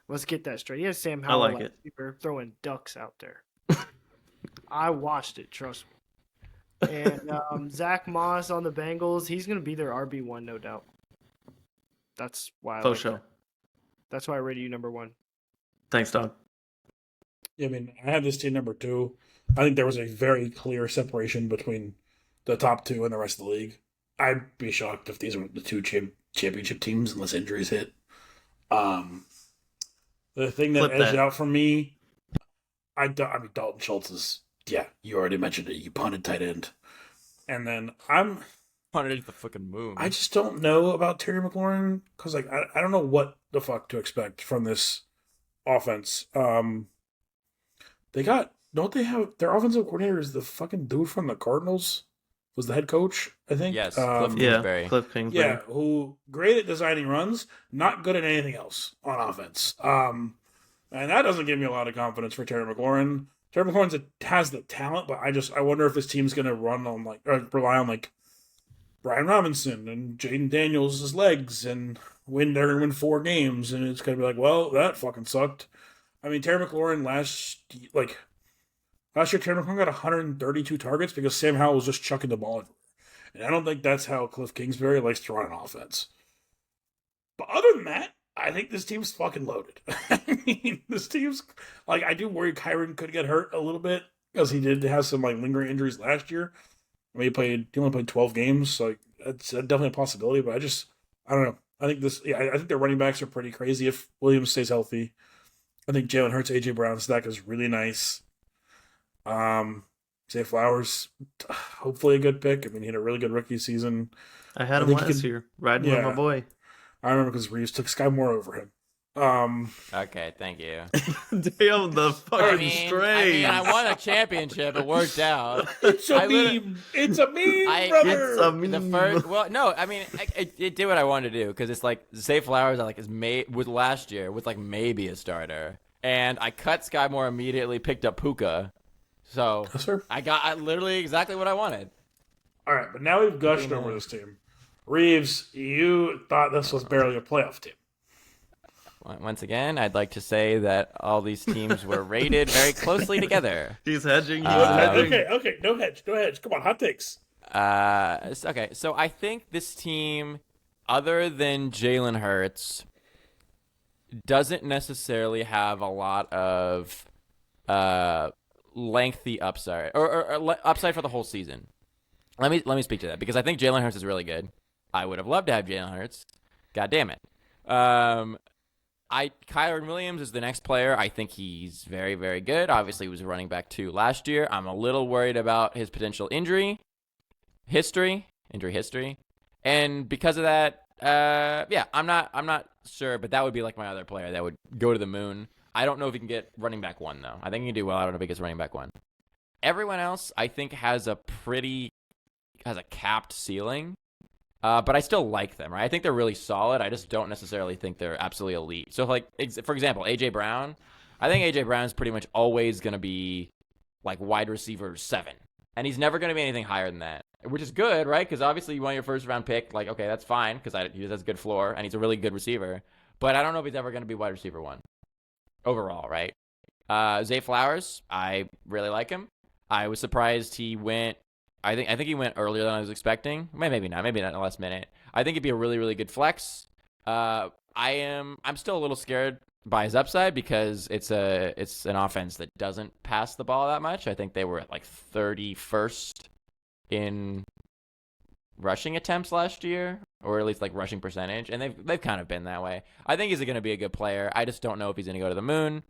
Let's get that straight. He has Sam Howell like wide it. receiver throwing ducks out there. I watched it. Trust me. And Zach Moss on the Bengals. He's gonna be their RB1, no doubt. That's why. faux show. That's why I rated you number 1. Thanks, dog. I mean, I have this team number 2. I think there was a very clear separation between the top two in the rest of the league. I'd be shocked if these were the two championship teams unless injuries hit. The thing that Flip edged that. it out for me, I mean, Dalton Schultz is, yeah, you already mentioned it. You punted tight end. And then Punted the fucking moon. I just don't know about Terry McLaurin because, like, I don't know what the fuck to expect from this offense. Don't they have their offensive coordinator is the fucking dude from the Cardinals? Was the head coach, I think? Yes, Cliff Yeah, Kingsbury. Cliff Kingsbury. Yeah, who great at designing runs, not good at anything else on offense. And that doesn't give me a lot of confidence for Terry McLaurin. Terry McLaurin has the talent, but I wonder if his team's gonna run on rely on like Brian Robinson and Jaden Daniels' legs and they're gonna win 4 games, and it's gonna be like, well, that fucking sucked. I mean, Terry McLaurin last year, Terry McLaurin got 132 targets because Sam Howell was just chucking the ball everywhere. And I don't think that's how Cliff Kingsbury likes to run an offense. But other than that, I think this team's fucking loaded. I mean, this team's like, I do worry Kyron could get hurt a little bit because he did have some like lingering injuries last year. I mean, he only played 12 games, so like, that's definitely a possibility. But I don't know. I think I think their running backs are pretty crazy if Williams stays healthy. I think Jalen Hurts, AJ Brown stack is really nice. Zay Flowers, hopefully a good pick. I mean, he had a really good rookie season. I had him think he last could- year, riding with yeah. my boy. I remember because Reeves took Sky Moore over him. Okay, thank you. Damn the fucking strays. I won a championship. It worked out. It's a I literally- meme. It's a meme, I- brother. It's a meme. The first, well, no, I mean, it did what I wanted to do because it's like Zay Flowers, was last year was like maybe a starter, and I cut Sky Moore immediately, picked up Puka, so Yes, sir. I got literally exactly what I wanted. All right, but now we've gushed over this team. Reeves, you thought this was barely a playoff team. Once again, I'd like to say that all these teams were rated very closely together. He's hedging. He's hedging. hedging. Okay, no hedge. Come on, hot takes. Okay, so I think this team, other than Jalen Hurts, doesn't necessarily have a lot of lengthy upside or upside for the whole season. Let me speak to that because I think Jalen Hurts is really good. I would have loved to have Jalen Hurts. God damn it. Kyron Williams is the next player. I think he's very, very good. Obviously, he was a running back too last year. I'm a little worried about his potential injury history, and because of that, I'm not sure. But that would be like my other player that would go to the moon. I don't know if he can get running back 1 though. I think he can do well. I don't know if he gets running back 1. Everyone else, I think, has a capped ceiling. But I still like them, right? I think they're really solid. I just don't necessarily think they're absolutely elite. So, like, for example, AJ Brown, I think AJ Brown is pretty much always going to be, like, wide receiver 7. And he's never going to be anything higher than that, which is good, right? Because obviously you want your first-round pick. Like, okay, that's fine because he has a good floor, and he's a really good receiver. But I don't know if he's ever going to be wide receiver 1 overall, right? Zay Flowers, I really like him. I was surprised he went I think he went earlier than I was expecting. Maybe not in the last minute. I think he'd be a really, really good flex. I'm still a little scared by his upside because it's an offense that doesn't pass the ball that much. I think they were at like 31st in rushing attempts last year, or at least like rushing percentage, and they've kind of been that way. I think he's going to be a good player. I just don't know if he's going to go to the moon.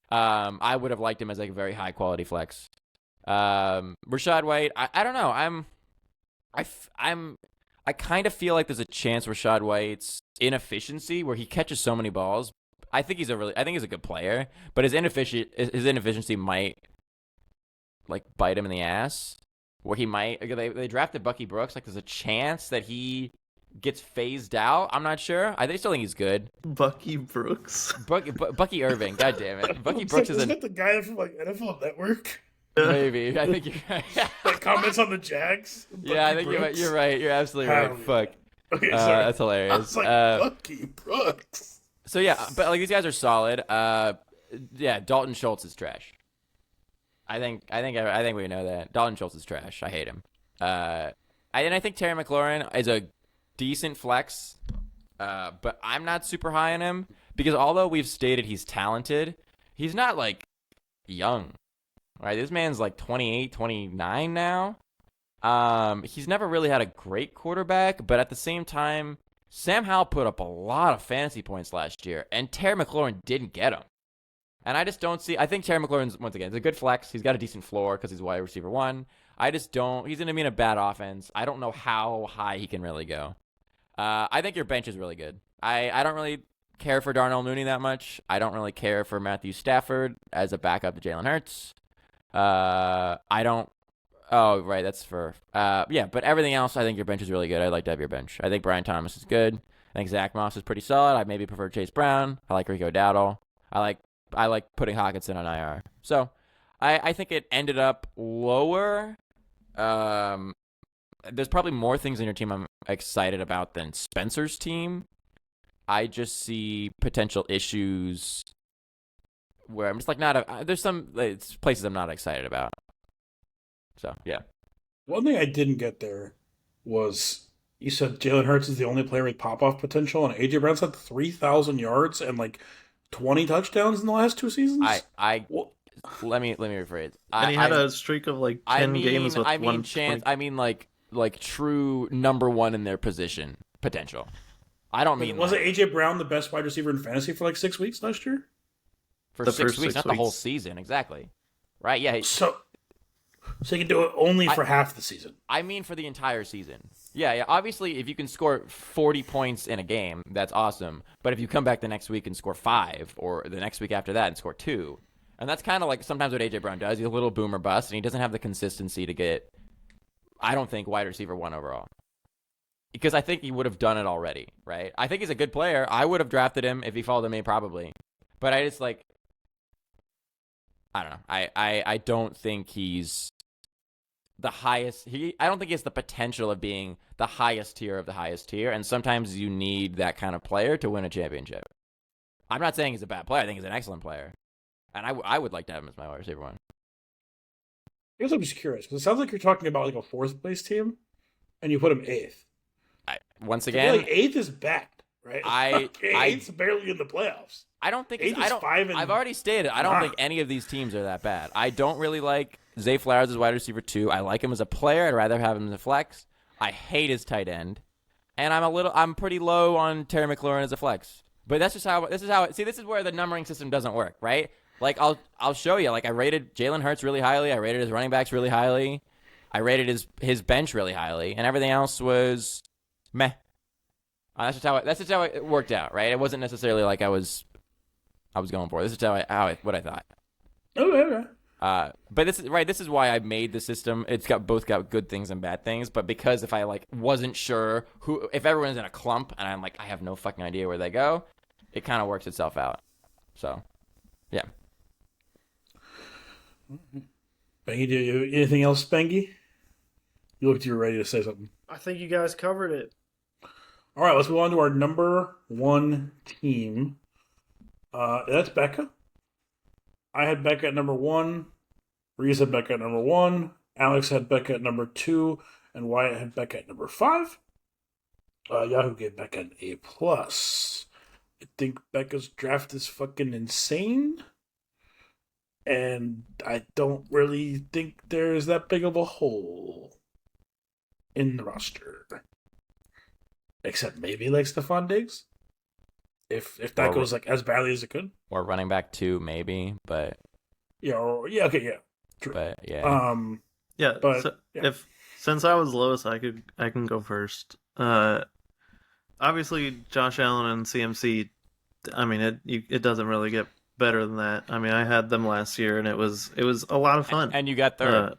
I would have liked him as like a very high quality flex. Rachaad White, I don't know. I kind of feel like there's a chance Rachaad White's inefficiency, where he catches so many balls. I think he's a good player, but his inefficiency might like bite him in the ass. Where he might, they drafted Bucky Brooks. Like, there's a chance that he gets phased out. I'm not sure. I still think he's good. Bucky Brooks. Bucky Irving. God damn it. Bucky Brooks Isn't that the guy from like NFL Network maybe. I think you're right. that comments on the Jags? Yeah, I think Brooks? you're right. You're absolutely right. Fuck. Okay, sorry. That's I hilarious. was like, Bucky Brooks. So yeah, but like these guys are solid. Yeah, Dalton Schultz is trash. I think we know that. Dalton Schultz is trash. I hate him. And I think Terry McLaurin is a decent flex, but I'm not super high on him because although we've stated he's talented, he's not like young. Right? This man's like 28, 29 now. He's never really had a great quarterback, but at the same time, Sam Howell put up a lot of fantasy points last year, and Terry McLaurin didn't get them. And I just don't see. I think Terry McLaurin's, once again, is a good flex. He's got a decent floor because he's wide receiver 1. I just don't. He's going to be in a bad offense. I don't know how high he can really go. I think your bench is really good. I don't really care for Darnell Mooney that much. I don't really care for Matthew Stafford as a backup to Jalen Hurts. I don't. Oh, right. That's for. Yeah, but everything else, I think your bench is really good. I'd like to have your bench. I think Brian Thomas is good. I think Zach Moss is pretty solid. I maybe prefer Chase Brown. I like Rico Dowdle. I like putting Hawkinson on IR. So I think it ended up lower. There's probably more things in your team I'm excited about than Spencer's team. I just see potential issues where I'm just like there's some places I'm not excited about. So, yeah. One thing I didn't get there was you said Jalen Hurts is the only player with pop-off potential, and AJ Brown's had 3,000 yards and like 20 touchdowns in the last 2 seasons. Let me rephrase. And he had a streak of like 10 games with one chance. I mean, like true number 1 in their position potential. I don't mean. Wasn't AJ Brown the best wide receiver in fantasy for like 6 weeks last year? For 6 weeks, not the whole season, exactly. Right? Yeah. So you can do it only for half the season. I mean, for the entire season. Yeah. Obviously, if you can score 40 points in a game, that's awesome. But if you come back the next week and score 5, or the next week after that and score 2, and that's kind of like sometimes what AJ Brown does. He's a little boomer bust, and he doesn't have the consistency to get, I don't think, wide receiver 1 overall. Because I think he would have done it already, right? I think he's a good player. I would have drafted him if he followed me, probably. But I just I don't know. I don't think he's the highest. I don't think he has the potential of being the highest tier of the highest tier. And sometimes you need that kind of player to win a championship. I'm not saying he's a bad player. I think he's an excellent player. And I would like to have him as my wide receiver 1. I guess I'm just curious, because it sounds like you're talking about like a 4th place team, and you put him 8th. Once again, I feel like 8th is bad, right? 8th's barely in the playoffs. I don't think 8th is 5 and I've already stated I don't think any of these teams are that bad. I don't really like Zay Flowers as wide receiver 2. I like him as a player. I'd rather have him as a flex. I hate his tight end, and I'm pretty low on Terry McLaurin as a flex. But this is where the numbering system doesn't work, right? Like I'll show you. Like I rated Jalen Hurts really highly. I rated his running backs really highly. I rated his bench really highly, and everything else was meh. That's just how it worked out, right? It wasn't necessarily like I was going for. This is what I thought. Okay. But this is why I made the system. It's got good things and bad things. But because if I wasn't sure if everyone's in a clump and I'm like I have no fucking idea where they go, it kind of works itself out. So, yeah. Spangy, do you anything else, Spangy? You looked you were ready to say something. I think you guys covered it. All right, let's move on to our number 1 team. That's Becca. I had Becca at number 1. Reese had Becca at number 1. Alex had Becca at number 2. And Wyatt had Becca at number 5. Yahoo gave Becca an A+. I think Becca's draft is fucking insane. And I don't really think there's that big of a hole in the roster. Except maybe like Stephon Diggs. If that goes as badly as it could. Or running back 2, maybe, but True. But yeah. Since I was lowest, I can go first. Obviously Josh Allen and CMC. I mean, it doesn't really get better than that. I mean, I had them last year, and it was a lot of fun. And you got third.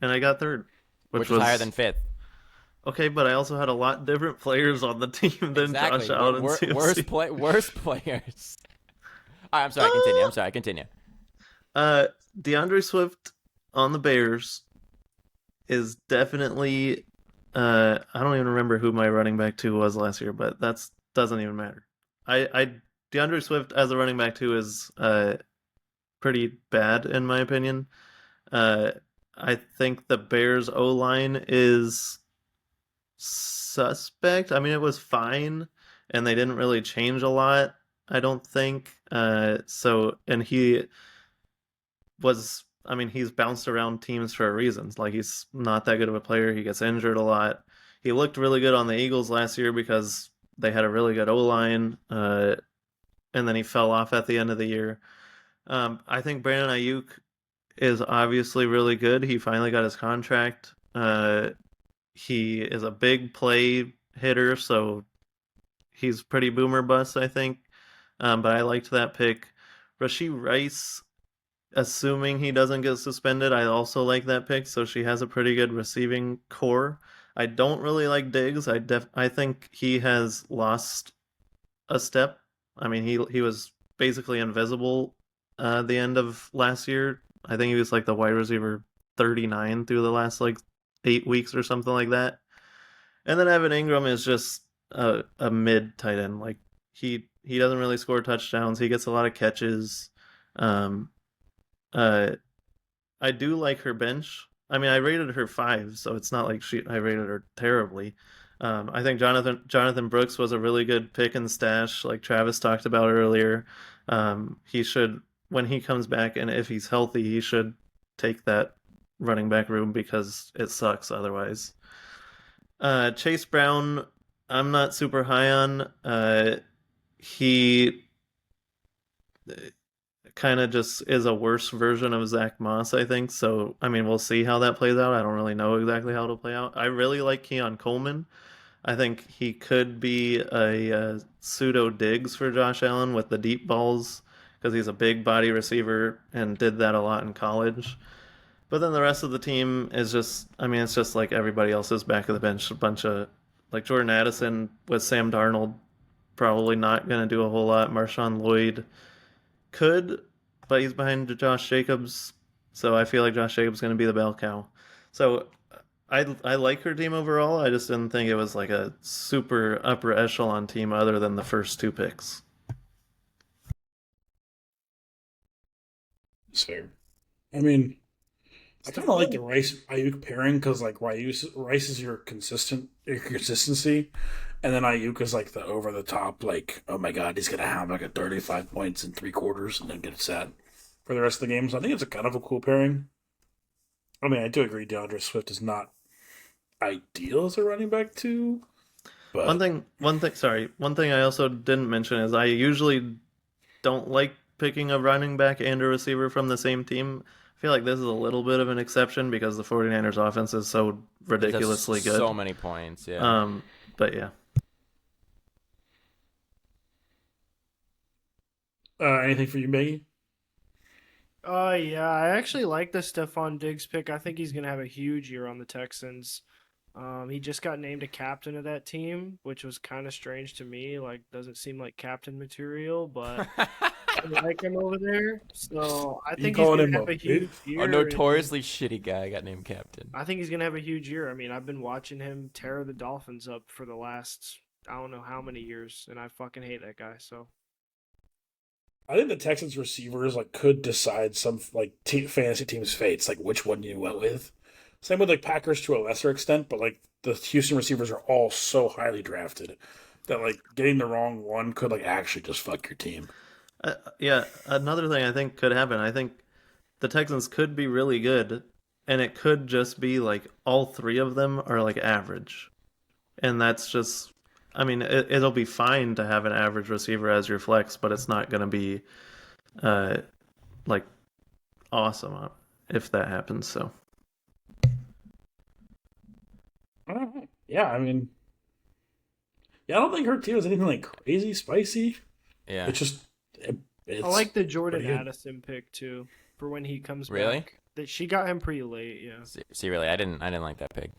And I got third, which was higher than 5th. Okay, but I also had a lot different players on the team than Josh Allen and CMC. Worse players. All right, I'm sorry. Continue. DeAndre Swift on the Bears is definitely. I don't even remember who my running back 2 was last year, but that doesn't even matter. DeAndre Swift as a running back 2 is pretty bad in my opinion. I think the Bears O-line is suspect. I mean, it was fine, and they didn't really change a lot, I don't think. And he was I mean, he's bounced around teams for a reason. Like, he's not that good of a player. He gets injured a lot. He looked really good on the Eagles last year because they had a really good O-line, and then he fell off at the end of the year. I think Brandon Ayuk is obviously really good. He finally got his contract. He is a big play hitter, so he's pretty boomer bust, I think. But I liked that pick. Rashee Rice, assuming he doesn't get suspended, I also like that pick. So she has a pretty good receiving core. I don't really like Diggs. I think he has lost a step. I mean, he was basically invisible the end of last year. I think he was like the wide receiver 39 through the last like 8 weeks or something like that. And then Evan Ingram is just a mid tight end. Like he doesn't really score touchdowns. He gets a lot of catches. Um, uh, I do like her bench. I mean, I rated her 5, so it's not like I rated her terribly. I think Jonathan Brooks was a really good pick and stash, like Travis talked about earlier. He should, when he comes back, and if he's healthy, he should take that running back room because it sucks otherwise. Chase Brown, I'm not super high on. He kind of just is a worse version of Zach Moss, I think. So, I mean, we'll see how that plays out. I don't really know exactly how it'll play out. I really like Keon Coleman. I think he could be a pseudo Diggs for Josh Allen with the deep balls because he's a big body receiver and did that a lot in college. But then the rest of the team is just, I mean, it's just like everybody else's back of the bench. A bunch of, like Jordan Addison with Sam Darnold, probably not going to do a whole lot. Marshawn Lloyd could, but he's behind Josh Jacobs. So I feel like Josh Jacobs is going to be the bell cow. So I like her team overall. I just didn't think it was like a super upper echelon team other than the first 2 picks. It's fair. I mean, I kind of like the Rice Ayuk pairing because like Rice is your consistency, and then Ayuk is like the over the top like, oh my god, he's gonna have like a 35 points in 3 quarters and then get sad for the rest of the game. So I think it's a kind of a cool pairing. I mean, I do agree DeAndre Swift is not ideal as a running back too, but One thing I also didn't mention is I usually don't like picking a running back and a receiver from the same team. I feel like this is a little bit of an exception because the 49ers offense is so ridiculously good. So many points, yeah. But yeah. Anything for you, Maggie? Yeah, I actually like the Stephon Diggs pick. I think he's gonna have a huge year on the Texans. He just got named a captain of that team, which was kind of strange to me. Like, doesn't seem like captain material, but I like him over there. So I think he's calling gonna him have a a huge bitch? year. A notoriously shitty guy got named captain. I think he's gonna have a huge year. I mean, I've been watching him tear the Dolphins up for the last I don't know how many years, and I fucking hate that guy. So I think the Texans receivers like could decide some like fantasy teams' fates, like which one you went with. Same with like Packers to a lesser extent, but like the Houston receivers are all so highly drafted that like getting the wrong one could like actually just fuck your team. Yeah, another thing I think could happen. I think the Texans could be really good, and it could just be like all 3 of them are like average. And that's just, I mean, it'll be fine to have an average receiver as your flex, but it's not going to be like awesome if that happens. So Yeah, I mean, yeah, I don't think her team is anything like crazy spicy. Yeah. It's just it's I like the Jordan pretty good. Addison pick too for when he comes Really? back. That she got him pretty late. Yeah. See, really, I didn't like that pick.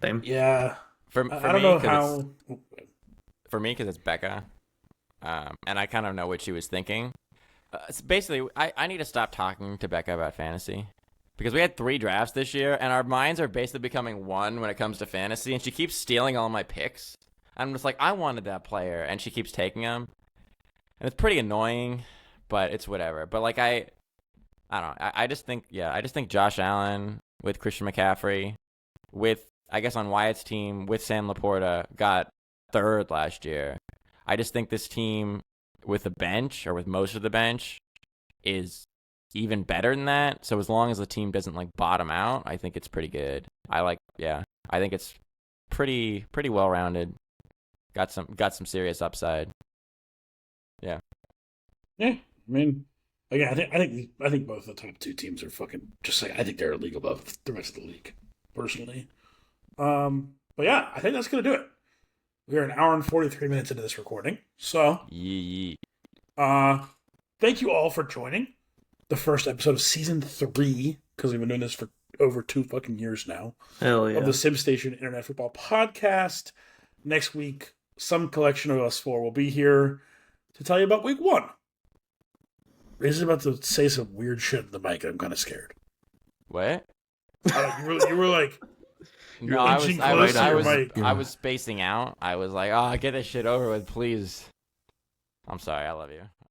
same. Yeah, For I me, don't know 'cause how. for me, because it's Becca, and I kind of know what she was thinking. So basically, I need to stop talking to Becca about fantasy because we had 3 drafts this year, and our minds are basically becoming one when it comes to fantasy, and she keeps stealing all my picks. I'm just like, I wanted that player, and she keeps taking them, and it's pretty annoying, but it's whatever. But like I don't know. I just think Josh Allen with Christian McCaffrey, with I guess on Wyatt's team with Sam Laporta got 3rd last year. I just think this team with the bench or with most of the bench is even better than that. So as long as the team doesn't like bottom out, I think it's pretty good. I think it's pretty well rounded. Got some serious upside. Yeah. Yeah, I mean, again, I think both the top two teams are fucking just like I think they're a league above the rest of the league, personally. But yeah, I think that's gonna do it. We're an hour and 43 minutes into this recording, so thank you all for joining the first episode of season 3 because we've been doing this for over 2 fucking years now. Hell yeah. Of the SimStation Internet Football Podcast. Next week, some collection of us 4 will be here to tell you about week 1. Reese is about to say some weird shit in the mic, and I'm kind of scared. What? You were like, No, inching close to your mic. I was spacing out. I was like, oh, get this shit over with, please. I'm sorry. I love you.